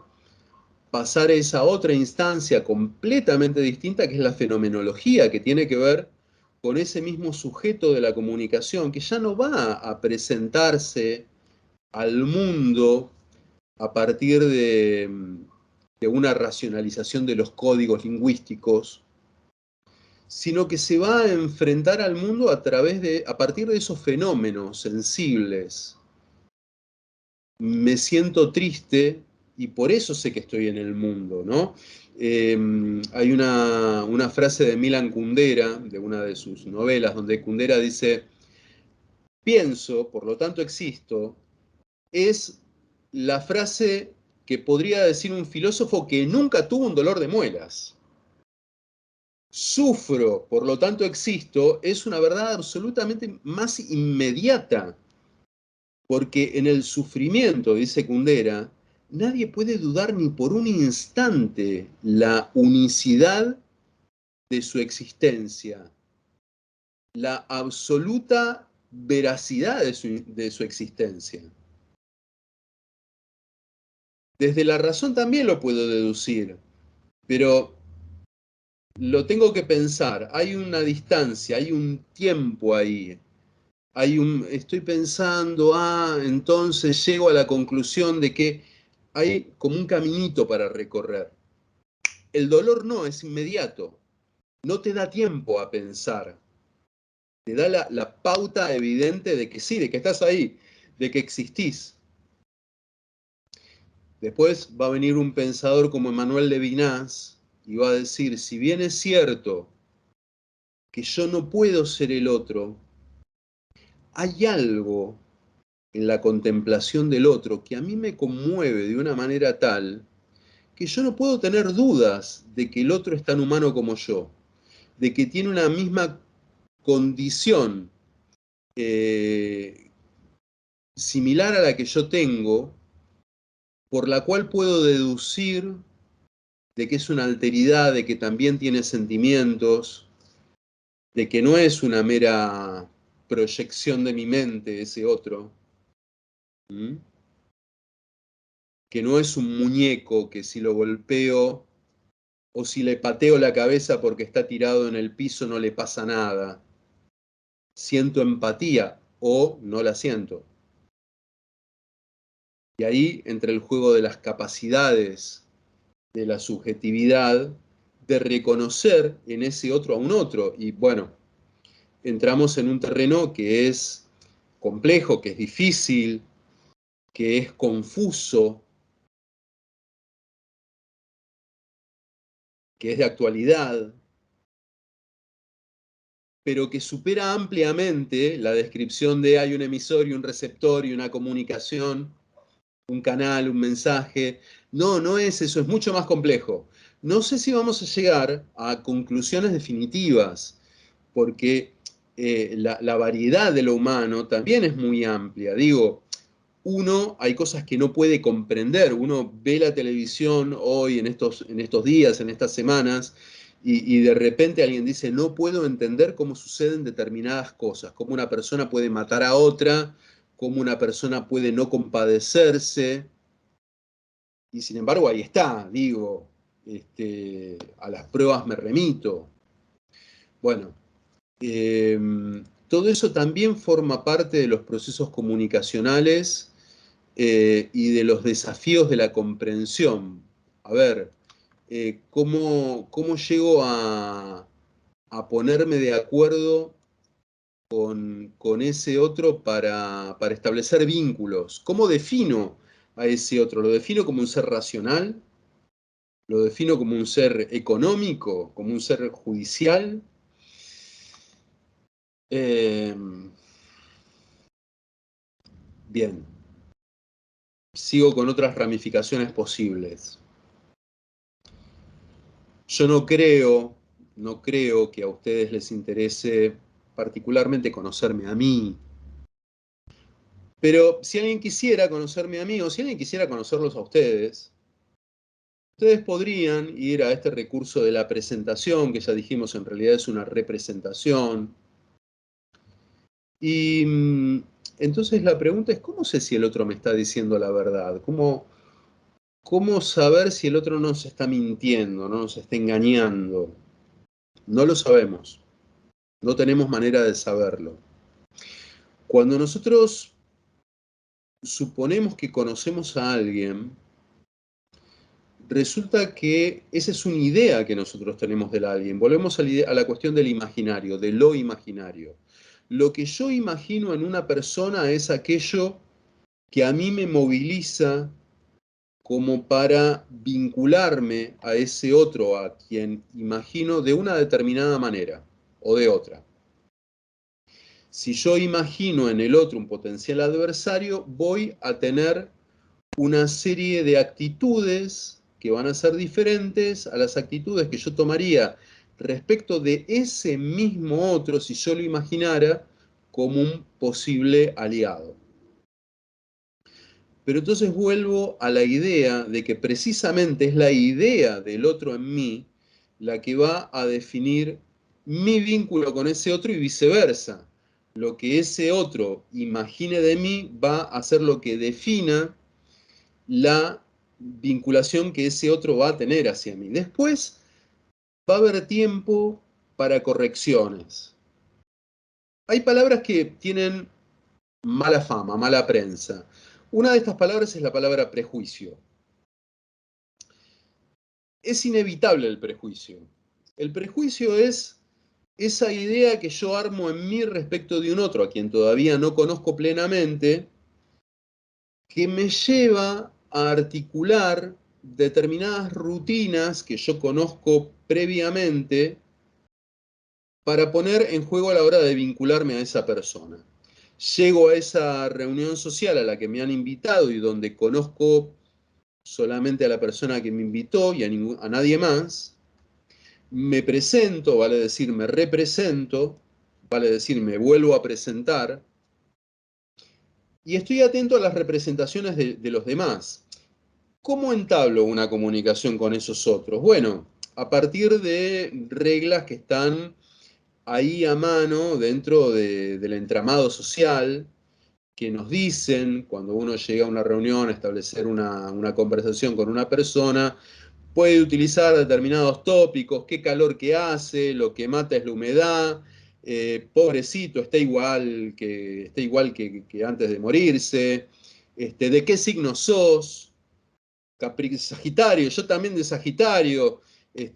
pasar a esa otra instancia completamente distinta, que es la fenomenología, que tiene que ver con ese mismo sujeto de la comunicación, que ya no va a presentarse al mundo a partir de una racionalización de los códigos lingüísticos, sino que se va a enfrentar al mundo a partir de esos fenómenos sensibles. Me siento triste y por eso sé que estoy en el mundo, ¿no? Hay una frase de Milan Kundera, de una de sus novelas, donde Kundera dice, pienso, por lo tanto existo, es la frase que podría decir un filósofo que nunca tuvo un dolor de muelas. Sufro, por lo tanto existo, es una verdad absolutamente más inmediata, porque en el sufrimiento, dice Kundera, nadie puede dudar ni por un instante la unicidad de su existencia, la absoluta veracidad de su existencia. Desde la razón también lo puedo deducir, pero lo tengo que pensar, hay una distancia, hay un tiempo ahí, estoy pensando, entonces llego a la conclusión de que hay como un caminito para recorrer. El dolor no, es inmediato, no te da tiempo a pensar, te da la pauta evidente de que sí, de que estás ahí, de que existís. Después va a venir un pensador como Emmanuel Levinas y va a decir, si bien es cierto que yo no puedo ser el otro, hay algo en la contemplación del otro que a mí me conmueve de una manera tal que yo no puedo tener dudas de que el otro es tan humano como yo, de que tiene una misma condición similar a la que yo tengo, por la cual puedo deducir de que es una alteridad, de que también tiene sentimientos, de que no es una mera proyección de mi mente ese otro, ¿m? Que no es un muñeco que si lo golpeo o si le pateo la cabeza porque está tirado en el piso no le pasa nada. Siento empatía o no la siento. Y ahí entra el juego de las capacidades, de la subjetividad, de reconocer en ese otro a un otro. Y bueno, entramos en un terreno que es complejo, que es difícil, que es confuso, que es de actualidad, pero que supera ampliamente la descripción de hay un emisor y un receptor y una comunicación, un canal, un mensaje. No, no es eso, es mucho más complejo. No sé si vamos a llegar a conclusiones definitivas, porque la variedad de lo humano también es muy amplia. Digo, uno, hay cosas que no puede comprender. Uno ve la televisión hoy, en estos días, en estas semanas, y de repente alguien dice, no puedo entender cómo suceden determinadas cosas, cómo una persona puede matar a otra, cómo una persona puede no compadecerse, y sin embargo ahí está, digo, a las pruebas me remito. Bueno, eh, todo eso también forma parte de los procesos comunicacionales y de los desafíos de la comprensión. A ver, ¿cómo llego a ponerme de acuerdo con ese otro para establecer vínculos? ¿Cómo defino a ese otro? ¿Lo defino como un ser racional? ¿Lo defino como un ser económico? ¿Como un ser judicial? Eh, bien, sigo con otras ramificaciones posibles. Yo no creo que a ustedes les interese particularmente conocerme a mí, pero si alguien quisiera conocerme a mí o si alguien quisiera conocerlos a ustedes podrían ir a este recurso de la presentación, que ya dijimos en realidad es una representación. Y entonces la pregunta es, ¿cómo sé si el otro me está diciendo la verdad? ¿Cómo saber si el otro no nos está mintiendo, no nos está engañando? No lo sabemos, no tenemos manera de saberlo. Cuando nosotros suponemos que conocemos a alguien, resulta que esa es una idea que nosotros tenemos del alguien. Volvemos a la cuestión del imaginario, de lo imaginario. Lo que yo imagino en una persona es aquello que a mí me moviliza como para vincularme a ese otro a quien imagino de una determinada manera o de otra. Si yo imagino en el otro un potencial adversario, voy a tener una serie de actitudes que van a ser diferentes a las actitudes que yo tomaría respecto de ese mismo otro si yo lo imaginara como un posible aliado. Pero entonces vuelvo a la idea de que precisamente es la idea del otro en mí la que va a definir mi vínculo con ese otro y viceversa. Lo que ese otro imagine de mí va a ser lo que defina la vinculación que ese otro va a tener hacia mí. Después va a haber tiempo para correcciones. Hay palabras que tienen mala fama, mala prensa. Una de estas palabras es la palabra prejuicio. Es inevitable el prejuicio. El prejuicio es esa idea que yo armo en mí respecto de un otro, a quien todavía no conozco plenamente, que me lleva a articular determinadas rutinas que yo conozco previamente para poner en juego a la hora de vincularme a esa persona. Llego a esa reunión social a la que me han invitado y donde conozco solamente a la persona que me invitó y a nadie más. Me presento, vale decir, me represento, vale decir, me vuelvo a presentar, y estoy atento a las representaciones de los demás. ¿Cómo entablo una comunicación con esos otros? Bueno, a partir de reglas que están ahí a mano dentro del entramado social, que nos dicen cuando uno llega a una reunión a establecer una conversación con una persona, puede utilizar determinados tópicos, qué calor que hace, lo que mata es la humedad, pobrecito, está igual que antes de morirse, de qué signo sos, Sagitario, yo también de Sagitario,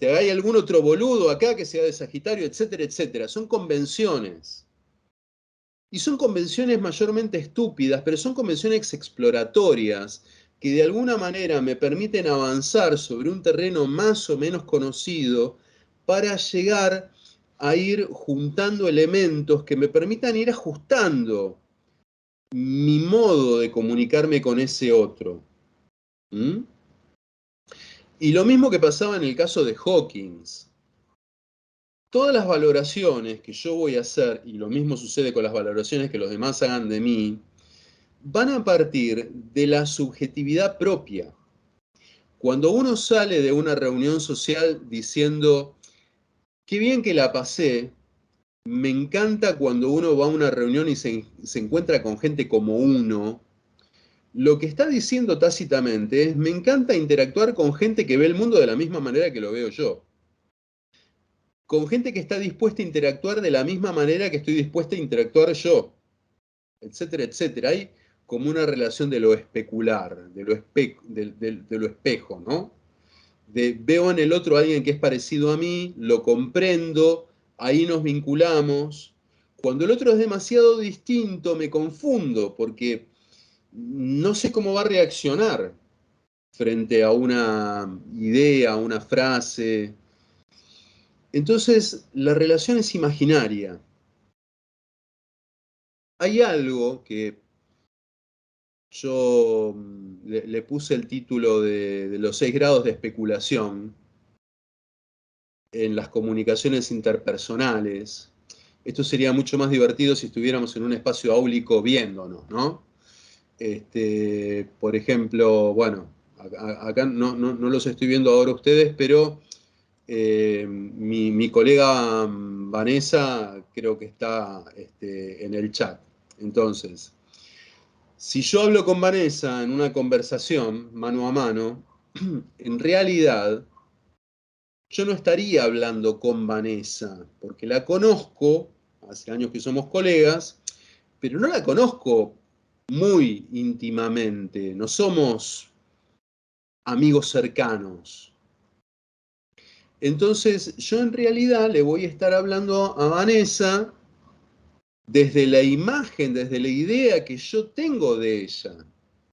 hay algún otro boludo acá que sea de Sagitario, etcétera, etcétera. Son convenciones. Y son convenciones mayormente estúpidas, pero son convenciones exploratorias que de alguna manera me permiten avanzar sobre un terreno más o menos conocido para llegar a ir juntando elementos que me permitan ir ajustando mi modo de comunicarme con ese otro. ¿Mm? Y lo mismo que pasaba en el caso de Hawkins. Todas las valoraciones que yo voy a hacer, y lo mismo sucede con las valoraciones que los demás hagan de mí, van a partir de la subjetividad propia. Cuando uno sale de una reunión social diciendo, qué bien que la pasé, me encanta cuando uno va a una reunión y se encuentra con gente como uno, lo que está diciendo tácitamente es, me encanta interactuar con gente que ve el mundo de la misma manera que lo veo yo. Con gente que está dispuesta a interactuar de la misma manera que estoy dispuesta a interactuar yo, etcétera, etcétera. Hay como una relación de lo especular, de lo espejo, ¿no? Veo en el otro a alguien que es parecido a mí, lo comprendo, ahí nos vinculamos. Cuando el otro es demasiado distinto, me confundo, porque no sé cómo va a reaccionar frente a una idea, a una frase. Entonces, la relación es imaginaria. Hay algo que yo le puse el título de los 6 grados de especulación en las comunicaciones interpersonales. Esto sería mucho más divertido si estuviéramos en un espacio áulico viéndonos, ¿no? Por ejemplo, bueno, acá no los estoy viendo ahora ustedes, pero mi colega Vanessa creo que está en el chat. Entonces, si yo hablo con Vanessa en una conversación mano a mano, en realidad yo no estaría hablando con Vanessa, porque la conozco, hace años que somos colegas, pero no la conozco muy íntimamente, no somos amigos cercanos. Entonces, yo en realidad le voy a estar hablando a Vanessa desde la imagen, desde la idea que yo tengo de ella.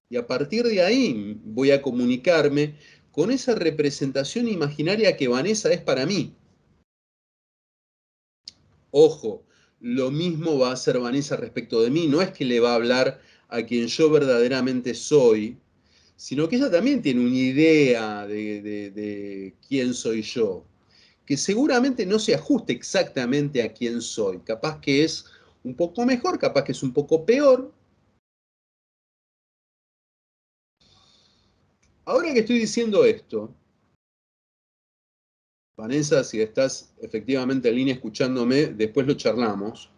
Y a partir de ahí voy a comunicarme con esa representación imaginaria que Vanessa es para mí. Ojo, lo mismo va a hacer Vanessa respecto de mí. No es que le va a hablar a quien yo verdaderamente soy, sino que ella también tiene una idea de quién soy yo, que seguramente no se ajuste exactamente a quién soy. Capaz que es un poco mejor, capaz que es un poco peor. Ahora que estoy diciendo esto, Vanessa, si estás efectivamente en línea escuchándome, después lo charlamos.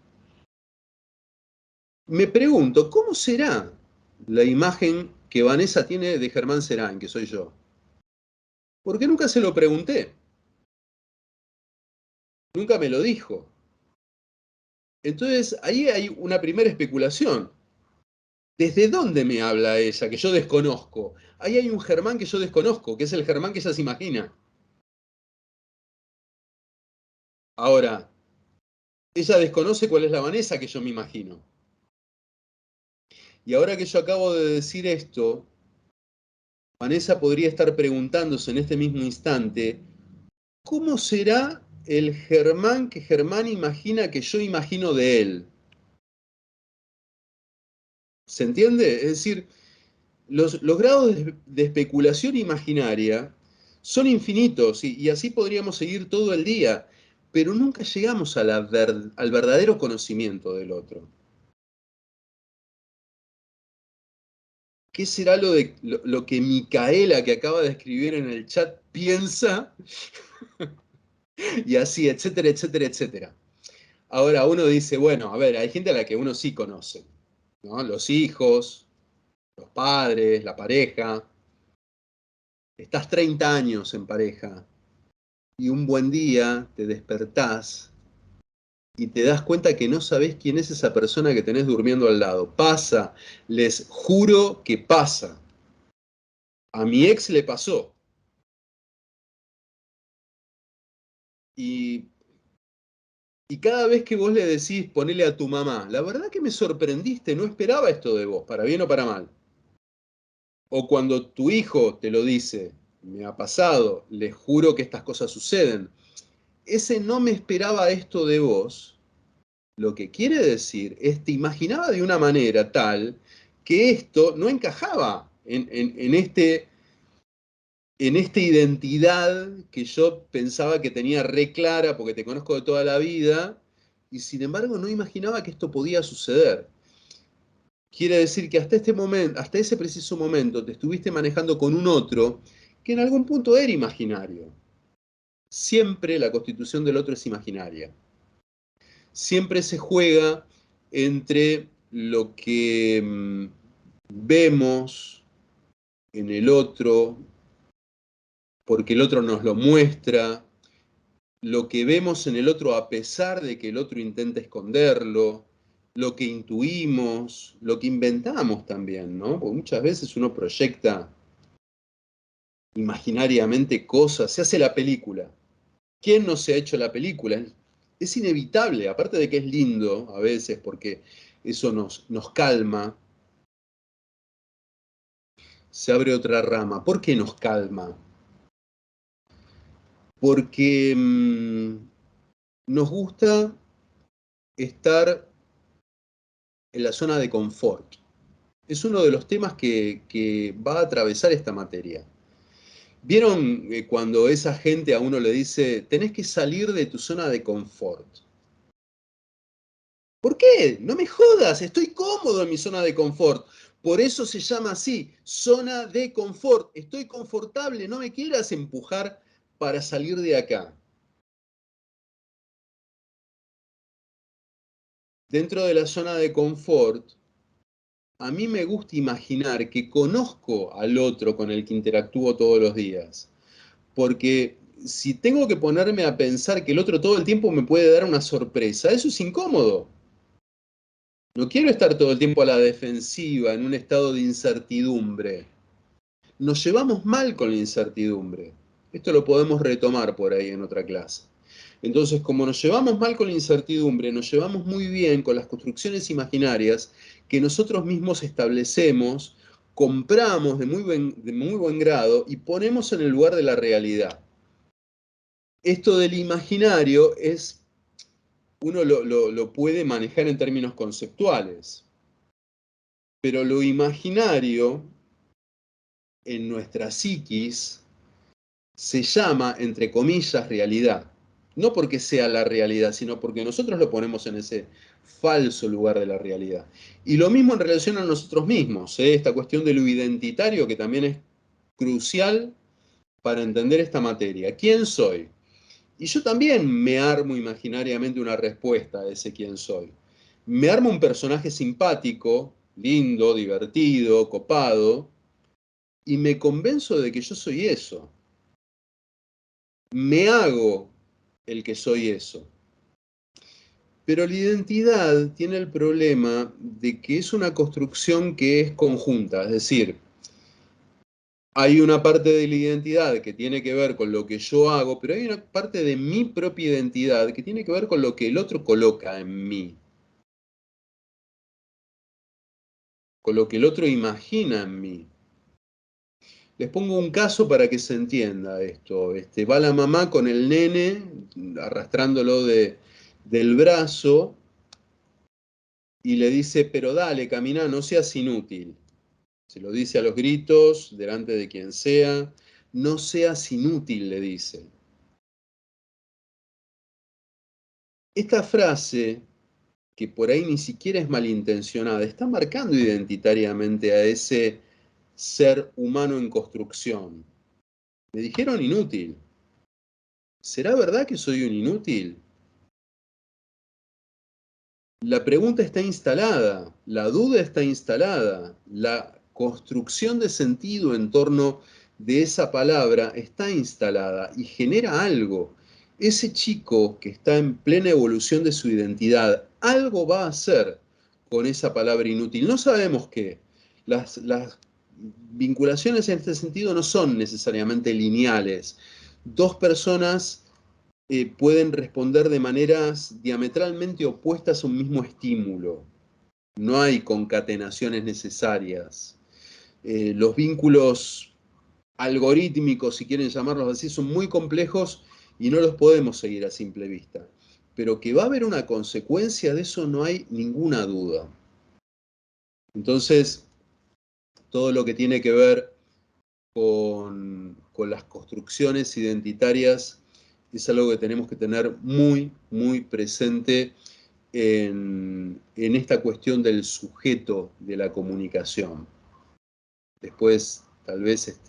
Me pregunto, ¿cómo será la imagen que Vanessa tiene de Germán Serán, que soy yo? Porque nunca se lo pregunté, nunca me lo dijo. Entonces, ahí hay una primera especulación. ¿Desde dónde me habla ella, que yo desconozco? Ahí hay un Germán que yo desconozco, que es el Germán que ella se imagina. Ahora, ella desconoce cuál es la Vanessa que yo me imagino. Y ahora que yo acabo de decir esto, Vanessa podría estar preguntándose en este mismo instante, ¿cómo será el Germán que Germán imagina que yo imagino de él? ¿Se entiende? Es decir, los grados de especulación imaginaria son infinitos y así podríamos seguir todo el día, pero nunca llegamos a al verdadero conocimiento del otro. ¿Qué será lo que Micaela, que acaba de escribir en el chat, piensa? Y así, etcétera, etcétera, etcétera. Ahora uno dice, bueno, a ver, hay gente a la que uno sí conoce, ¿no? Los hijos, los padres, la pareja. Estás 30 años en pareja y un buen día te despertás y te das cuenta que no sabés quién es esa persona que tenés durmiendo al lado. Pasa, les juro que pasa. A mi ex le pasó. Y, y cada vez que vos le decís, ponele a tu mamá, la verdad que me sorprendiste, no esperaba esto de vos, para bien o para mal. O cuando tu hijo te lo dice, me ha pasado, les juro que estas cosas suceden. ese no me esperaba esto de vos, lo que quiere decir es te imaginaba de una manera tal que esto no encajaba en esta identidad que yo pensaba que tenía re clara porque te conozco de toda la vida, y sin embargo no imaginaba que esto podía suceder. Quiere decir que hasta este momento, hasta ese preciso momento, te estuviste manejando con un otro que en algún punto era imaginario. Siempre la constitución del otro es imaginaria. Siempre se juega entre lo que vemos en el otro, porque el otro nos lo muestra, lo que vemos en el otro a pesar de que el otro intenta esconderlo, lo que intuimos, lo que inventamos también, ¿no? Porque muchas veces uno proyecta imaginariamente cosas, se hace la película. ¿Quién no se ha hecho la película? Es inevitable, aparte de que es lindo a veces porque eso nos calma, se abre otra rama. ¿Por qué nos calma? Porque nos gusta estar en la zona de confort. Es uno de los temas que va a atravesar esta materia. ¿Vieron cuando esa gente a uno le dice, tenés que salir de tu zona de confort? ¿Por qué? No me jodas, estoy cómodo en mi zona de confort. Por eso se llama así, zona de confort. Estoy confortable, no me quieras empujar para salir de acá. Dentro de la zona de confort, a mí me gusta imaginar que conozco al otro con el que interactúo todos los días. Porque si tengo que ponerme a pensar que el otro todo el tiempo me puede dar una sorpresa, eso es incómodo. No quiero estar todo el tiempo a la defensiva, en un estado de incertidumbre. Nos llevamos mal con la incertidumbre. Esto lo podemos retomar por ahí en otra clase. Entonces, como nos llevamos mal con la incertidumbre, nos llevamos muy bien con las construcciones imaginarias que nosotros mismos establecemos, compramos de muy buen grado y ponemos en el lugar de la realidad. Esto del imaginario es, uno lo puede manejar en términos conceptuales, pero lo imaginario en nuestra psiquis se llama, entre comillas, realidad. No porque sea la realidad, sino porque nosotros lo ponemos en ese falso lugar de la realidad. Y lo mismo en relación a nosotros mismos, esta cuestión de lo identitario que también es crucial para entender esta materia. ¿Quién soy? Y yo también me armo imaginariamente una respuesta a ese quién soy. Me armo un personaje simpático, lindo, divertido, copado, y me convenzo de que yo soy eso. Me hago el que soy eso. Pero la identidad tiene el problema de que es una construcción que es conjunta, es decir, hay una parte de la identidad que tiene que ver con lo que yo hago, pero hay una parte de mi propia identidad que tiene que ver con lo que el otro coloca en mí, con lo que el otro imagina en mí. Les pongo un caso para que se entienda esto. Va la mamá con el nene, arrastrándolo del brazo, y le dice, pero dale, camina, no seas inútil. Se lo dice a los gritos, delante de quien sea, no seas inútil, le dice. Esta frase, que por ahí ni siquiera es malintencionada, está marcando identitariamente a ese ser humano en construcción. Me dijeron inútil. ¿Será verdad que soy un inútil? La pregunta está instalada, la duda está instalada, la construcción de sentido en torno de esa palabra está instalada y genera algo. Ese chico que está en plena evolución de su identidad, algo va a hacer con esa palabra inútil. No sabemos qué. Las vinculaciones en este sentido no son necesariamente lineales. Dos personas pueden responder de maneras diametralmente opuestas a un mismo estímulo. No hay concatenaciones necesarias. Los vínculos algorítmicos, si quieren llamarlos así, son muy complejos y no los podemos seguir a simple vista. Pero que va a haber una consecuencia de eso no hay ninguna duda. Entonces, todo lo que tiene que ver con las construcciones identitarias es algo que tenemos que tener muy, muy presente en esta cuestión del sujeto de la comunicación. Después, tal vez,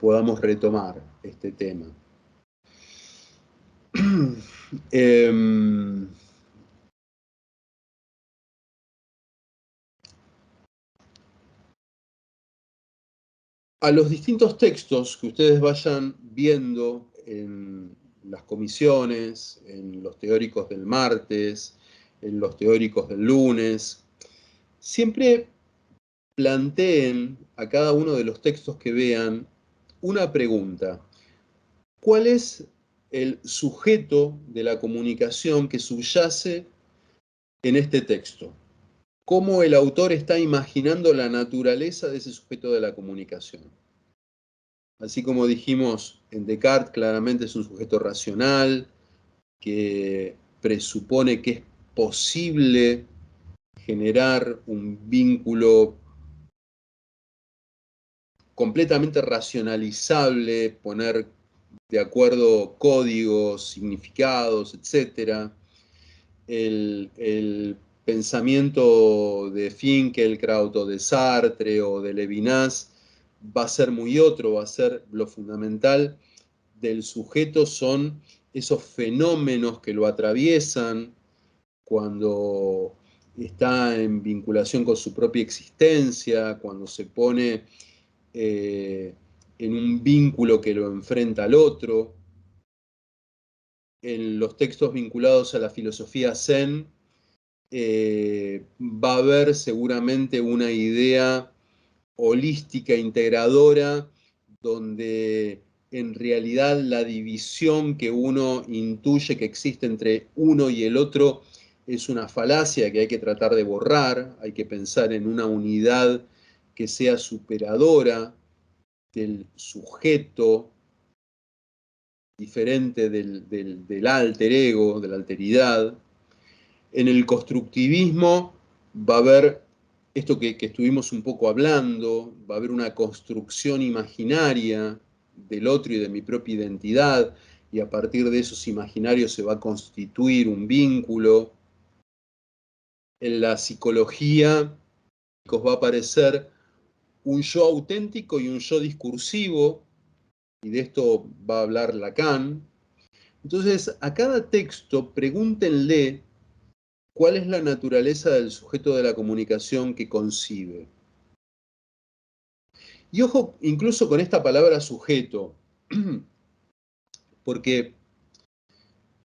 podamos retomar este tema. A los distintos textos que ustedes vayan viendo en las comisiones, en los teóricos del martes, en los teóricos del lunes, siempre planteen a cada uno de los textos que vean una pregunta. ¿Cuál es el sujeto de la comunicación que subyace en este texto? ¿Cómo el autor está imaginando la naturaleza de ese sujeto de la comunicación? Así como dijimos en Descartes, claramente es un sujeto racional que presupone que es posible generar un vínculo completamente racionalizable, poner de acuerdo códigos, significados, etc. El pensamiento de Finkielkraut o de Sartre o de Levinas va a ser muy otro, va a ser lo fundamental del sujeto son esos fenómenos que lo atraviesan cuando está en vinculación con su propia existencia, cuando se pone en un vínculo que lo enfrenta al otro. En los textos vinculados a la filosofía Zen va a haber seguramente una idea holística, integradora, donde en realidad la división que uno intuye que existe entre uno y el otro es una falacia que hay que tratar de borrar, hay que pensar en una unidad que sea superadora del sujeto, diferente del alter ego, de la alteridad. En el constructivismo va a haber esto que estuvimos un poco hablando, va a haber una construcción imaginaria del otro y de mi propia identidad, y a partir de esos imaginarios se va a constituir un vínculo. En la psicología os va a aparecer un yo auténtico y un yo discursivo, y de esto va a hablar Lacan. Entonces, a cada texto pregúntenle cuál es la naturaleza del sujeto de la comunicación que concibe. Y ojo incluso con esta palabra sujeto, porque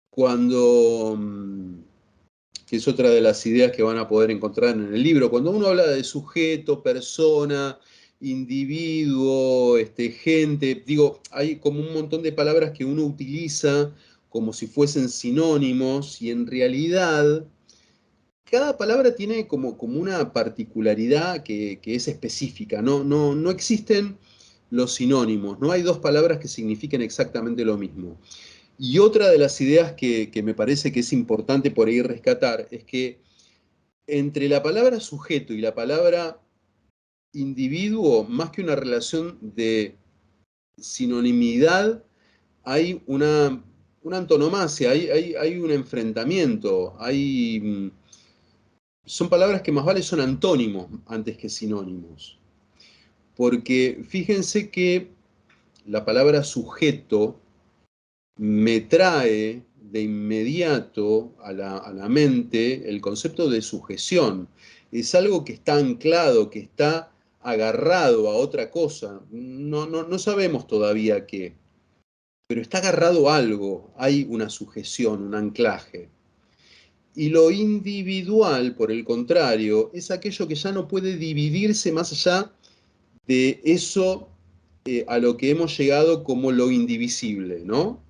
cuando, que es otra de las ideas que van a poder encontrar en el libro, cuando uno habla de sujeto, persona, individuo, gente, digo, hay como un montón de palabras que uno utiliza como si fuesen sinónimos y en realidad cada palabra tiene como una particularidad que es específica, no existen los sinónimos, no hay dos palabras que signifiquen exactamente lo mismo. Y otra de las ideas que me parece que es importante por ahí rescatar es que entre la palabra sujeto y la palabra individuo, más que una relación de sinonimidad, hay una antonomasia, hay un enfrentamiento, son palabras que más vale son antónimos antes que sinónimos. Porque fíjense que la palabra sujeto me trae de inmediato a la mente el concepto de sujeción. Es algo que está anclado, que está agarrado a otra cosa. No sabemos todavía qué, pero está agarrado a algo, hay una sujeción, un anclaje. Y lo individual, por el contrario, es aquello que ya no puede dividirse más allá de eso a lo que hemos llegado como lo indivisible, ¿no?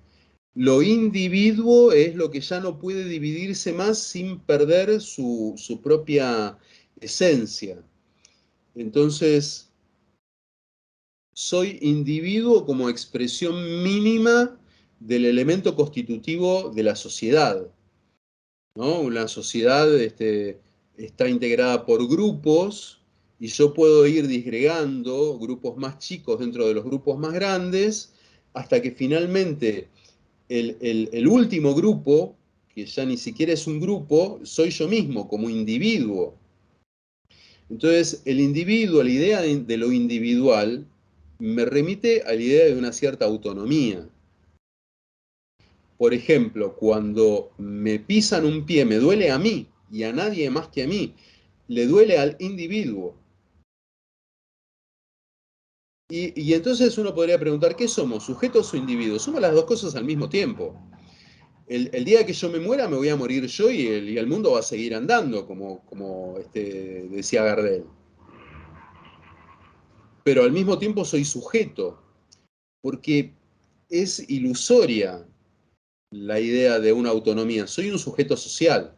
Lo individuo es lo que ya no puede dividirse más sin perder su propia esencia. Entonces, soy individuo como expresión mínima del elemento constitutivo de la sociedad, ¿no? Una sociedad está integrada por grupos y yo puedo ir disgregando grupos más chicos dentro de los grupos más grandes hasta que finalmente el último grupo, que ya ni siquiera es un grupo, soy yo mismo como individuo. Entonces, el individuo, la idea de lo individual, me remite a la idea de una cierta autonomía. Por ejemplo, cuando me pisan un pie, me duele a mí y a nadie más que a mí. Le duele al individuo. Y entonces uno podría preguntar, ¿qué somos? ¿Sujetos o individuos? Somos las dos cosas al mismo tiempo. El día que yo me muera, me voy a morir yo y el mundo va a seguir andando, como decía Gardel. Pero al mismo tiempo soy sujeto, porque es ilusoria la idea de una autonomía. Soy un sujeto social.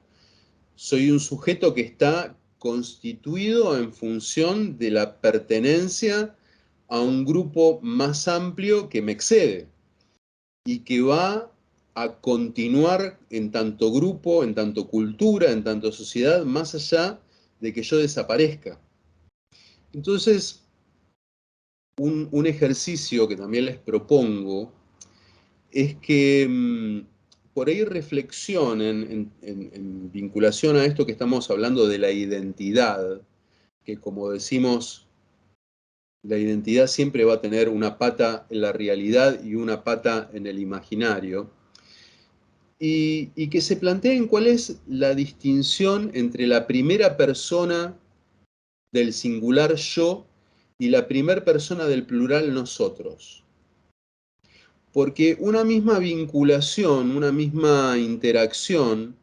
Soy un sujeto que está constituido en función de la pertenencia a un grupo más amplio que me excede y que va a continuar en tanto grupo, en tanto cultura, en tanto sociedad, más allá de que yo desaparezca. Entonces, un ejercicio que también les propongo es que por ahí reflexionen en vinculación a esto que estamos hablando de la identidad, que como decimos, la identidad siempre va a tener una pata en la realidad y una pata en el imaginario, y que se planteen cuál es la distinción entre la primera persona del singular yo y la primera persona del plural nosotros. Porque una misma vinculación, una misma interacción,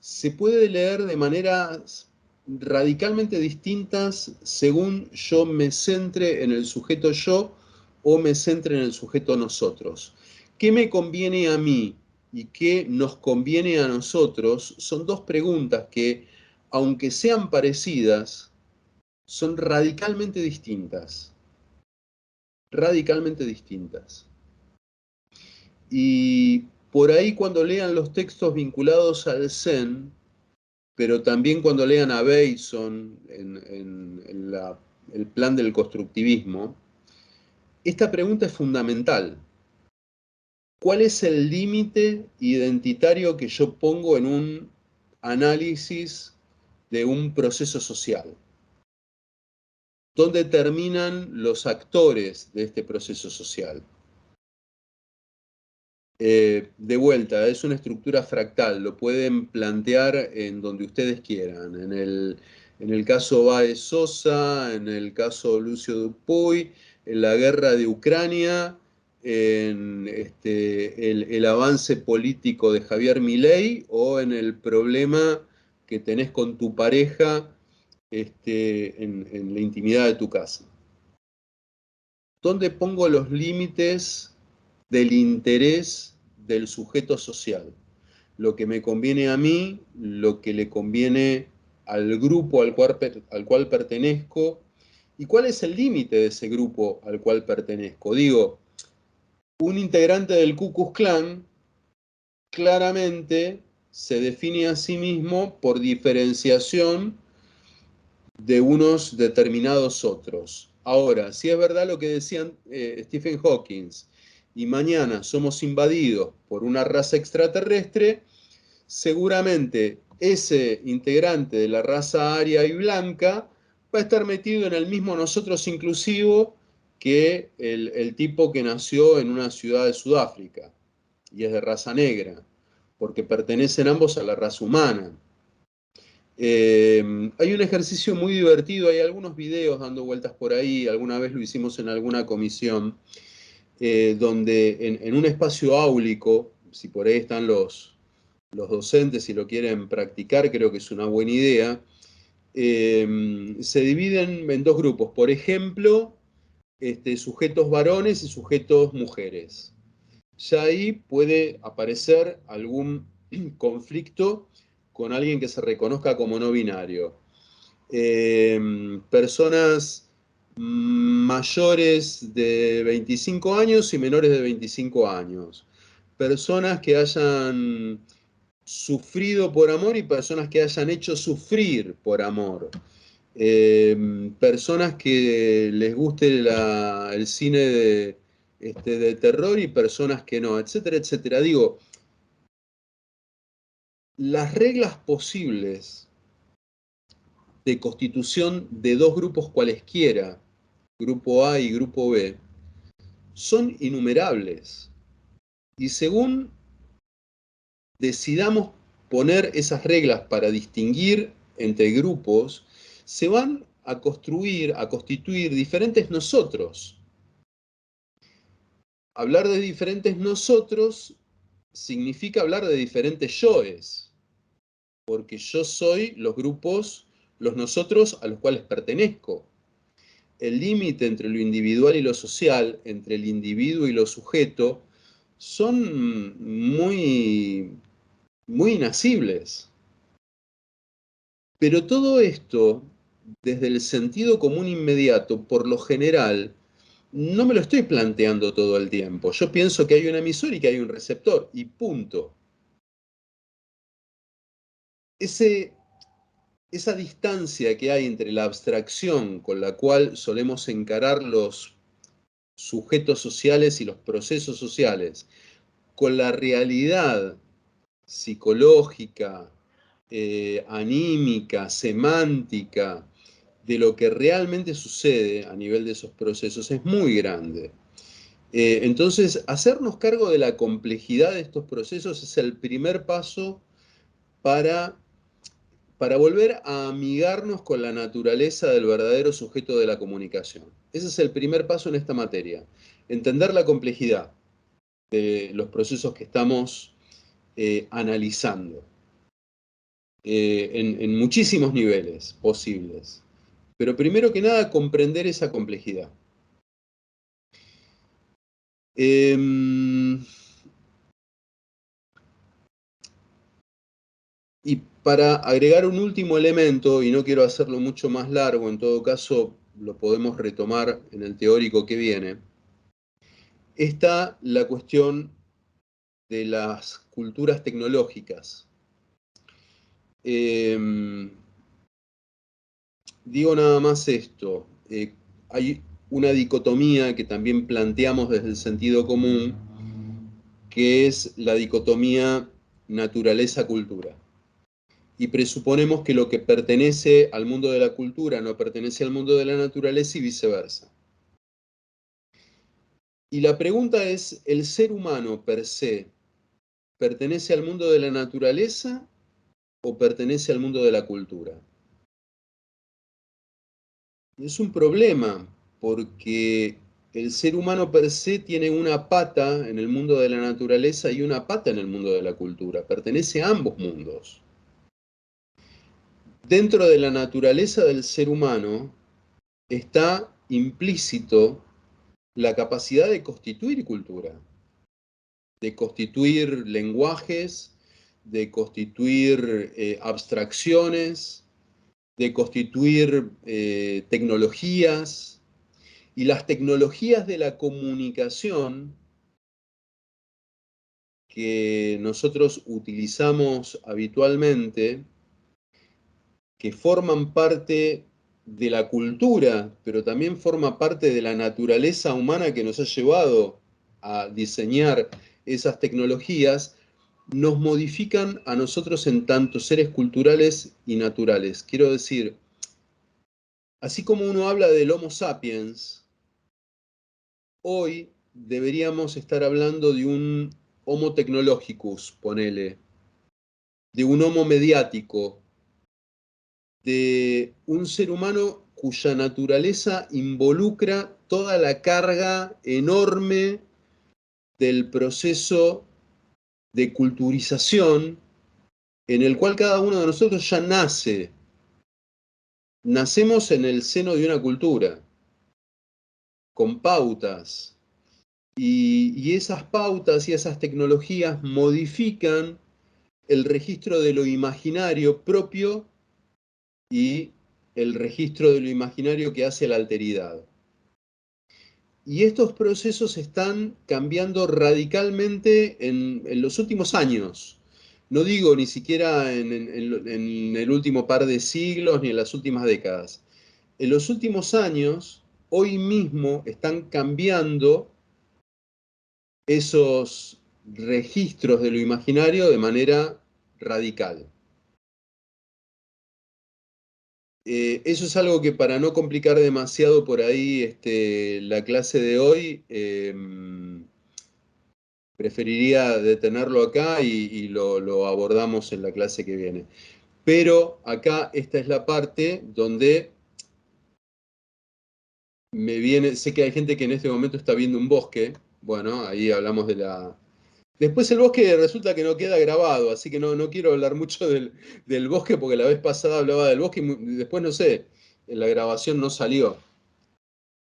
se puede leer de maneras radicalmente distintas según yo me centre en el sujeto yo o me centre en el sujeto nosotros. ¿Qué me conviene a mí y qué nos conviene a nosotros? Son dos preguntas que, aunque sean parecidas, son radicalmente distintas. Radicalmente distintas. Y por ahí cuando lean los textos vinculados al Zen, pero también cuando lean a Bateson en el plan del constructivismo, esta pregunta es fundamental. ¿Cuál es el límite identitario que yo pongo en un análisis de un proceso social? ¿Dónde terminan los actores de este proceso social? De vuelta, es una estructura fractal, lo pueden plantear en donde ustedes quieran. En el caso Baez Sosa, en el caso Lucio Dupuy, en la guerra de Ucrania, en el avance político de Javier Milei o en el problema que tenés con tu pareja en la intimidad de tu casa. ¿Dónde pongo los límites del interés del sujeto social? Lo que me conviene a mí, lo que le conviene al grupo al cual pertenezco, y cuál es el límite de ese grupo al cual pertenezco. Digo, un integrante del Ku Klux Klan claramente se define a sí mismo por diferenciación de unos determinados otros. Ahora, si es verdad lo que decían Stephen Hawking, y mañana somos invadidos por una raza extraterrestre, seguramente ese integrante de la raza aria y blanca va a estar metido en el mismo nosotros inclusivo que el tipo que nació en una ciudad de Sudáfrica y es de raza negra, porque pertenecen ambos a la raza humana. Hay un ejercicio muy divertido, hay algunos videos dando vueltas por ahí, alguna vez lo hicimos en alguna comisión, donde en un espacio áulico, si por ahí están los docentes y lo quieren practicar, creo que es una buena idea, se dividen en dos grupos, por ejemplo, sujetos varones y sujetos mujeres. Ya ahí puede aparecer algún conflicto con alguien que se reconozca como no binario. Personas mayores de 25 años y menores de 25 años. personas que hayan sufrido por amor y personas que hayan hecho sufrir por amor. Personas que les guste el cine de terror y personas que no, etcétera, etcétera. Digo, las reglas posibles de constitución de dos grupos cualesquiera, grupo A y grupo B, son innumerables. Y según decidamos poner esas reglas para distinguir entre grupos, se van a construir, a constituir diferentes nosotros. Hablar de diferentes nosotros significa hablar de diferentes yoes, porque yo soy los grupos, los nosotros a los cuales pertenezco. El límite entre lo individual y lo social, entre el individuo y lo sujeto, son muy inasibles. Pero todo esto, desde el sentido común inmediato, por lo general, no me lo estoy planteando todo el tiempo. Yo pienso que hay un emisor y que hay un receptor, y punto. Esa distancia que hay entre la abstracción con la cual solemos encarar los sujetos sociales y los procesos sociales, con la realidad psicológica, anímica, semántica, de lo que realmente sucede a nivel de esos procesos es muy grande. Entonces, hacernos cargo de la complejidad de estos procesos es el primer paso para, para volver a amigarnos con la naturaleza del verdadero sujeto de la comunicación. Ese es el primer paso en esta materia, entender la complejidad de los procesos que estamos analizando en muchísimos niveles posibles. Pero primero que nada, comprender esa complejidad. Y para agregar un último elemento, y no quiero hacerlo mucho más largo, en todo caso lo podemos retomar en el teórico que viene, está la cuestión de las culturas tecnológicas. Digo nada más esto, hay una dicotomía que también planteamos desde el sentido común, que es la dicotomía naturaleza-cultura. Y presuponemos que lo que pertenece al mundo de la cultura no pertenece al mundo de la naturaleza y viceversa. Y la pregunta es, ¿el ser humano per se pertenece al mundo de la naturaleza o pertenece al mundo de la cultura? Es un problema, porque el ser humano per se tiene una pata en el mundo de la naturaleza y una pata en el mundo de la cultura. Pertenece a ambos mundos. Dentro de la naturaleza del ser humano está implícito la capacidad de constituir cultura, de constituir lenguajes, de constituir abstracciones, de constituir tecnologías. Y las tecnologías de la comunicación que nosotros utilizamos habitualmente, que forman parte de la cultura, pero también forma parte de la naturaleza humana que nos ha llevado a diseñar esas tecnologías, nos modifican a nosotros en tanto seres culturales y naturales. Quiero decir, así como uno habla del Homo sapiens, hoy deberíamos estar hablando de un Homo technologicus, ponele, de un Homo mediático, de un ser humano cuya naturaleza involucra toda la carga enorme del proceso de culturización en el cual cada uno de nosotros ya nace. Nacemos en el seno de una cultura, con pautas, y esas pautas y esas tecnologías modifican el registro de lo imaginario propio y el registro de lo imaginario que hace la alteridad. Y estos procesos están cambiando radicalmente en los últimos años. No digo ni siquiera en el último par de siglos ni en las últimas décadas. En los últimos años, hoy mismo, están cambiando esos registros de lo imaginario de manera radical. Eso es algo que, para no complicar demasiado por ahí la clase de hoy, preferiría detenerlo acá y lo abordamos en la clase que viene. Pero acá esta es la parte donde me viene, sé que hay gente que en este momento está viendo un bosque, bueno, ahí hablamos de la... Después el bosque resulta que no queda grabado, así que no quiero hablar mucho del bosque, porque la vez pasada hablaba del bosque y después no sé, en la grabación no salió.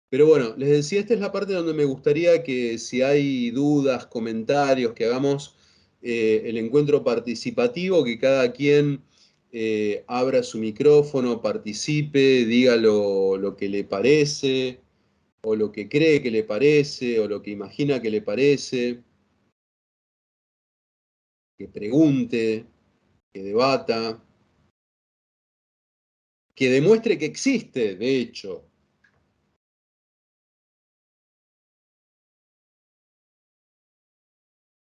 Pero bueno, les decía, esta es la parte donde me gustaría que, si hay dudas, comentarios, que hagamos el encuentro participativo, que cada quien abra su micrófono, participe, diga lo que le parece, o lo que cree que le parece, o lo que imagina que le parece, que pregunte, que debata, que demuestre que existe, de hecho.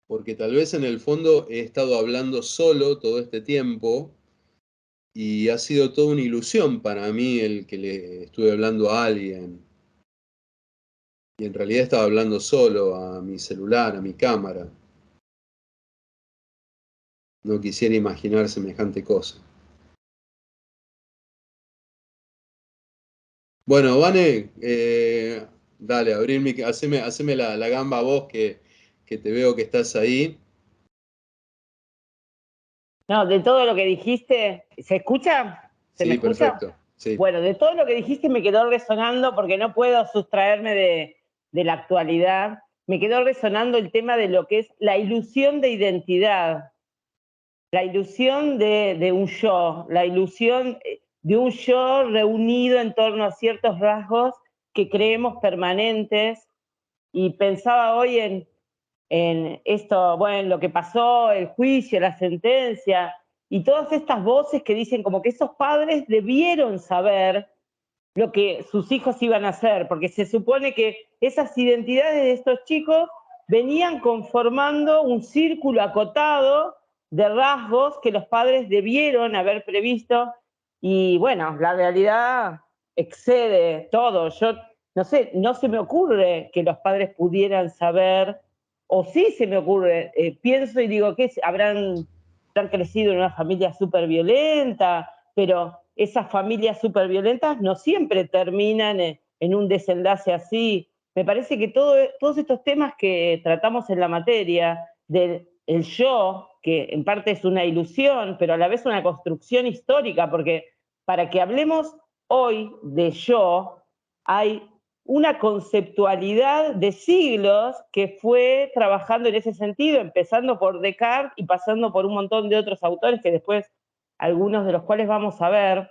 Porque tal vez en el fondo he estado hablando solo todo este tiempo y ha sido toda una ilusión para mí el que le estuve hablando a alguien. Y en realidad estaba hablando solo a mi celular, a mi cámara. No quisiera imaginar semejante cosa. Bueno, Vane, dale, haceme la gamba a vos, que te veo que estás ahí. No, de todo lo que dijiste, ¿se escucha? ¿Se me Sí, escucha? perfecto. Sí. Bueno, de todo lo que dijiste me quedó resonando, porque no puedo sustraerme de la actualidad. Me quedó resonando el tema de lo que es la ilusión de identidad, la ilusión de un yo, la ilusión de un yo reunido en torno a ciertos rasgos que creemos permanentes. Y pensaba hoy en esto, bueno, lo que pasó, el juicio, la sentencia, y todas estas voces que dicen como que esos padres debieron saber lo que sus hijos iban a hacer, porque se supone que esas identidades de estos chicos venían conformando un círculo acotado de rasgos que los padres debieron haber previsto, y bueno, la realidad excede todo. Yo no sé, no se me ocurre que los padres pudieran saber, o sí se me ocurre, pienso y digo que habrán crecido en una familia súper violenta, pero esas familias súper violentas no siempre terminan en un desenlace así. Me parece que todos estos temas que tratamos en la materia, del el yo, que en parte es una ilusión, pero a la vez una construcción histórica, porque para que hablemos hoy de yo, hay una conceptualidad de siglos que fue trabajando en ese sentido, empezando por Descartes y pasando por un montón de otros autores que después, algunos de los cuales vamos a ver.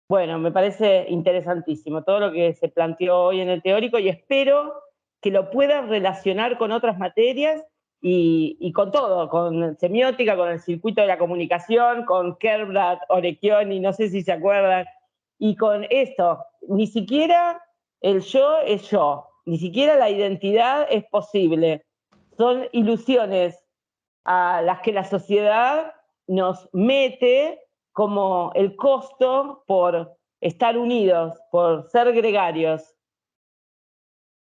Bueno, me parece interesantísimo todo lo que se planteó hoy en el teórico, y espero que lo puedan relacionar con otras materias y con todo, con semiótica, con el circuito de la comunicación, con Kerbrat, Orecchioni, no sé si se acuerdan, y con esto. Ni siquiera el yo es yo, ni siquiera la identidad es posible. Son ilusiones a las que la sociedad nos mete como el costo por estar unidos, por ser gregarios.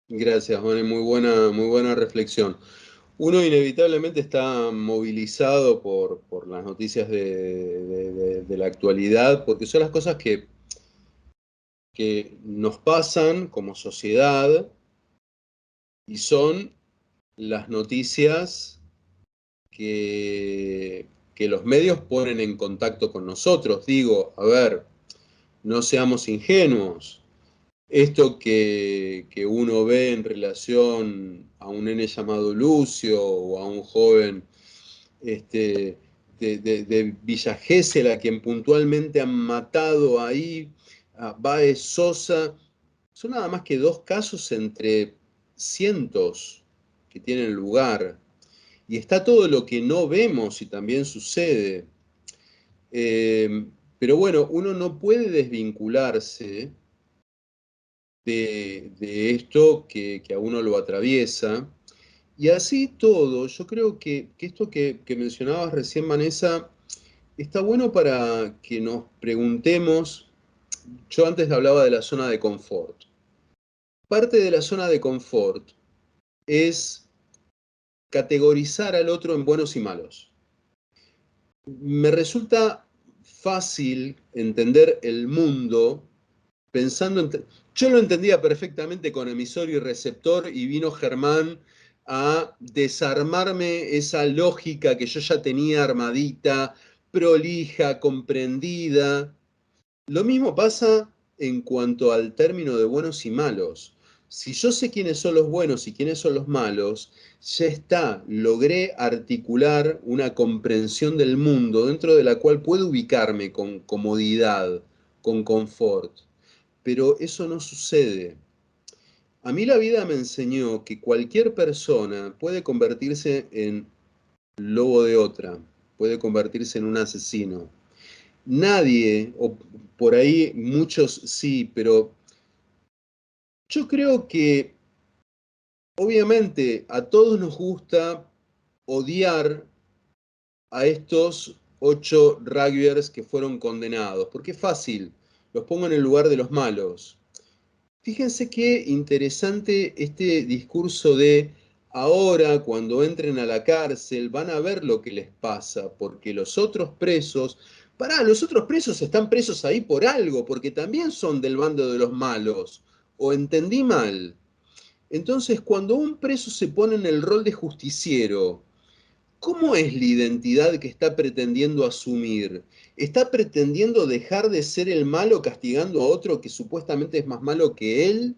Gracias, Vane, muy buena reflexión. Uno inevitablemente está movilizado por las noticias de la actualidad, porque son las cosas que nos pasan como sociedad y son las noticias que los medios ponen en contacto con nosotros. Digo, a ver, no seamos ingenuos. Esto que uno ve en relación a un nene llamado Lucio o a un joven de Villa Gesell, a quien puntualmente han matado ahí, a Baez Sosa, son nada más que dos casos entre cientos que tienen lugar, y está todo lo que no vemos y también sucede. Pero bueno, uno no puede desvincularse de esto que a uno lo atraviesa. Y así todo, yo creo que esto que mencionabas recién, Vanessa, está bueno para que nos preguntemos. Yo antes hablaba de la zona de confort. Parte de la zona de confort es categorizar al otro en buenos y malos. Me resulta fácil entender el mundo pensando en... Yo lo entendía perfectamente con emisor y receptor y vino Germán a desarmarme esa lógica que yo ya tenía armadita, prolija, comprendida. Lo mismo pasa en cuanto al término de buenos y malos. Si yo sé quiénes son los buenos y quiénes son los malos, ya está, logré articular una comprensión del mundo dentro de la cual puedo ubicarme con comodidad, con confort. Pero eso no sucede. A mí la vida me enseñó que cualquier persona puede convertirse en lobo de otra, puede convertirse en un asesino. Nadie, o por ahí muchos sí, pero yo creo que obviamente a todos nos gusta odiar a estos 8 rugbyers que fueron condenados, porque es fácil, los pongo en el lugar de los malos. Fíjense qué interesante este discurso de ahora cuando entren a la cárcel van a ver lo que les pasa, porque los otros presos, los otros presos están presos ahí por algo, porque también son del bando de los malos, o entendí mal. Entonces, cuando un preso se pone en el rol de justiciero, ¿cómo es la identidad que está pretendiendo asumir? ¿Está pretendiendo dejar de ser el malo castigando a otro que supuestamente es más malo que él?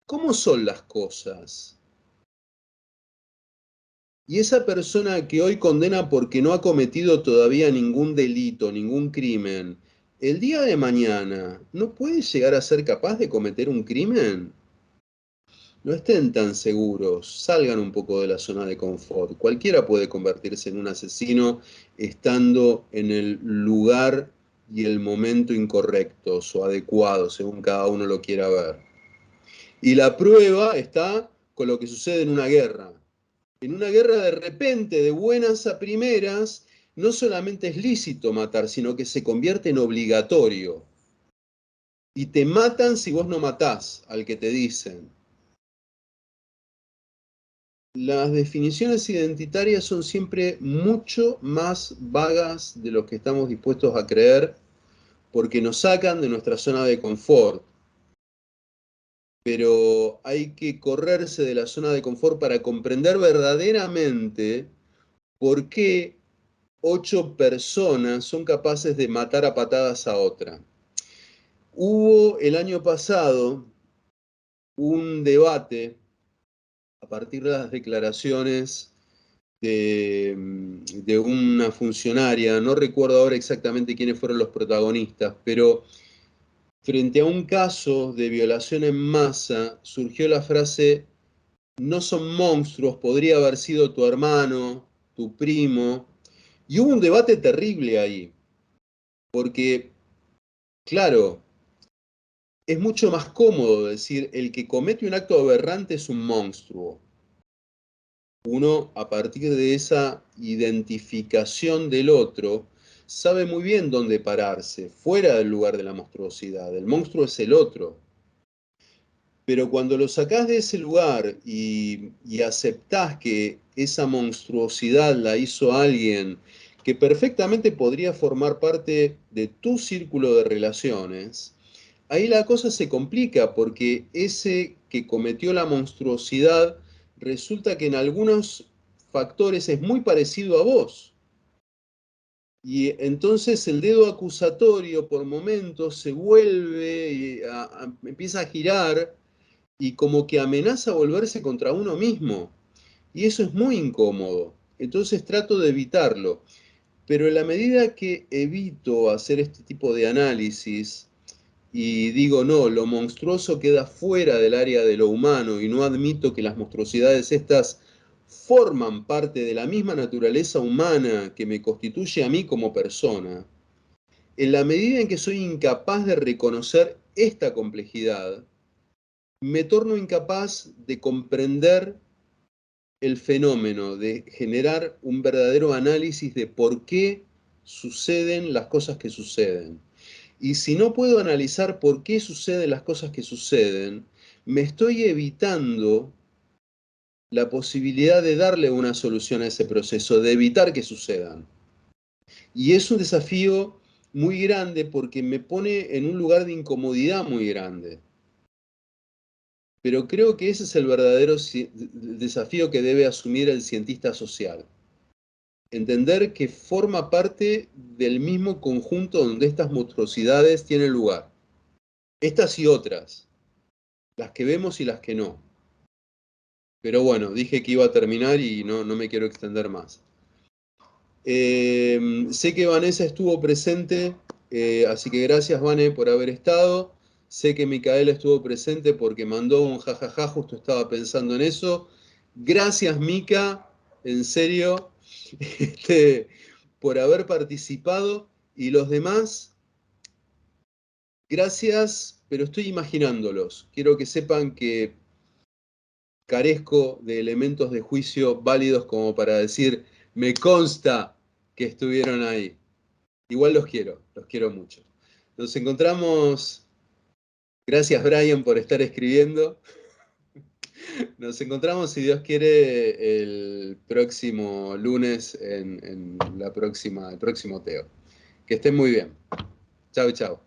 ¿Cómo son las cosas? Y esa persona que hoy condena porque no ha cometido todavía ningún delito, ningún crimen, el día de mañana, ¿no puede llegar a ser capaz de cometer un crimen? No estén tan seguros, salgan un poco de la zona de confort. Cualquiera puede convertirse en un asesino estando en el lugar y el momento incorrectos o adecuados, según cada uno lo quiera ver. Y la prueba está con lo que sucede en una guerra. En una guerra de repente, de buenas a primeras, no solamente es lícito matar, sino que se convierte en obligatorio. Y te matan si vos no matás al que te dicen. Las definiciones identitarias son siempre mucho más vagas de lo que estamos dispuestos a creer porque nos sacan de nuestra zona de confort. Pero hay que correrse de la zona de confort para comprender verdaderamente por qué 8 personas son capaces de matar a patadas a otra. Hubo el año pasado un debate a partir de las declaraciones de una funcionaria, no recuerdo ahora exactamente quiénes fueron los protagonistas, pero frente a un caso de violación en masa surgió la frase, no son monstruos, podría haber sido tu hermano, tu primo, y hubo un debate terrible ahí, porque, claro, es mucho más cómodo decir, el que comete un acto aberrante es un monstruo. Uno, a partir de esa identificación del otro, sabe muy bien dónde pararse, fuera del lugar de la monstruosidad. El monstruo es el otro. Pero cuando lo sacás de ese lugar y aceptás que esa monstruosidad la hizo alguien que perfectamente podría formar parte de tu círculo de relaciones, ahí la cosa se complica porque ese que cometió la monstruosidad resulta que en algunos factores es muy parecido a vos. Y entonces el dedo acusatorio por momentos se vuelve, empieza a girar y como que amenaza a volverse contra uno mismo. Y eso es muy incómodo. Entonces trato de evitarlo. Pero en la medida que evito hacer este tipo de análisis, y digo, no, lo monstruoso queda fuera del área de lo humano y no admito que las monstruosidades estas forman parte de la misma naturaleza humana que me constituye a mí como persona, en la medida en que soy incapaz de reconocer esta complejidad, me torno incapaz de comprender el fenómeno, de generar un verdadero análisis de por qué suceden las cosas que suceden. Y si no puedo analizar por qué suceden las cosas que suceden, me estoy evitando la posibilidad de darle una solución a ese proceso, de evitar que sucedan. Y es un desafío muy grande porque me pone en un lugar de incomodidad muy grande. Pero creo que ese es el verdadero desafío que debe asumir el cientista social. Entender que forma parte del mismo conjunto donde estas monstruosidades tienen lugar. Estas y otras, las que vemos y las que no. Pero bueno, dije que iba a terminar y no me quiero extender más. Sé que Vanessa estuvo presente, así que gracias, Vane, por haber estado. Sé que Micaela estuvo presente porque mandó un jajaja, justo estaba pensando en eso. Gracias, Mica, en serio, por haber participado. Y los demás, gracias, pero estoy imaginándolos. Quiero que sepan que carezco de elementos de juicio válidos como para decir, me consta que estuvieron ahí. Igual los quiero mucho. Nos encontramos, gracias Brian por estar escribiendo. Nos encontramos, si Dios quiere, el próximo lunes en el próximo Teo. Que estén muy bien. Chau, chau.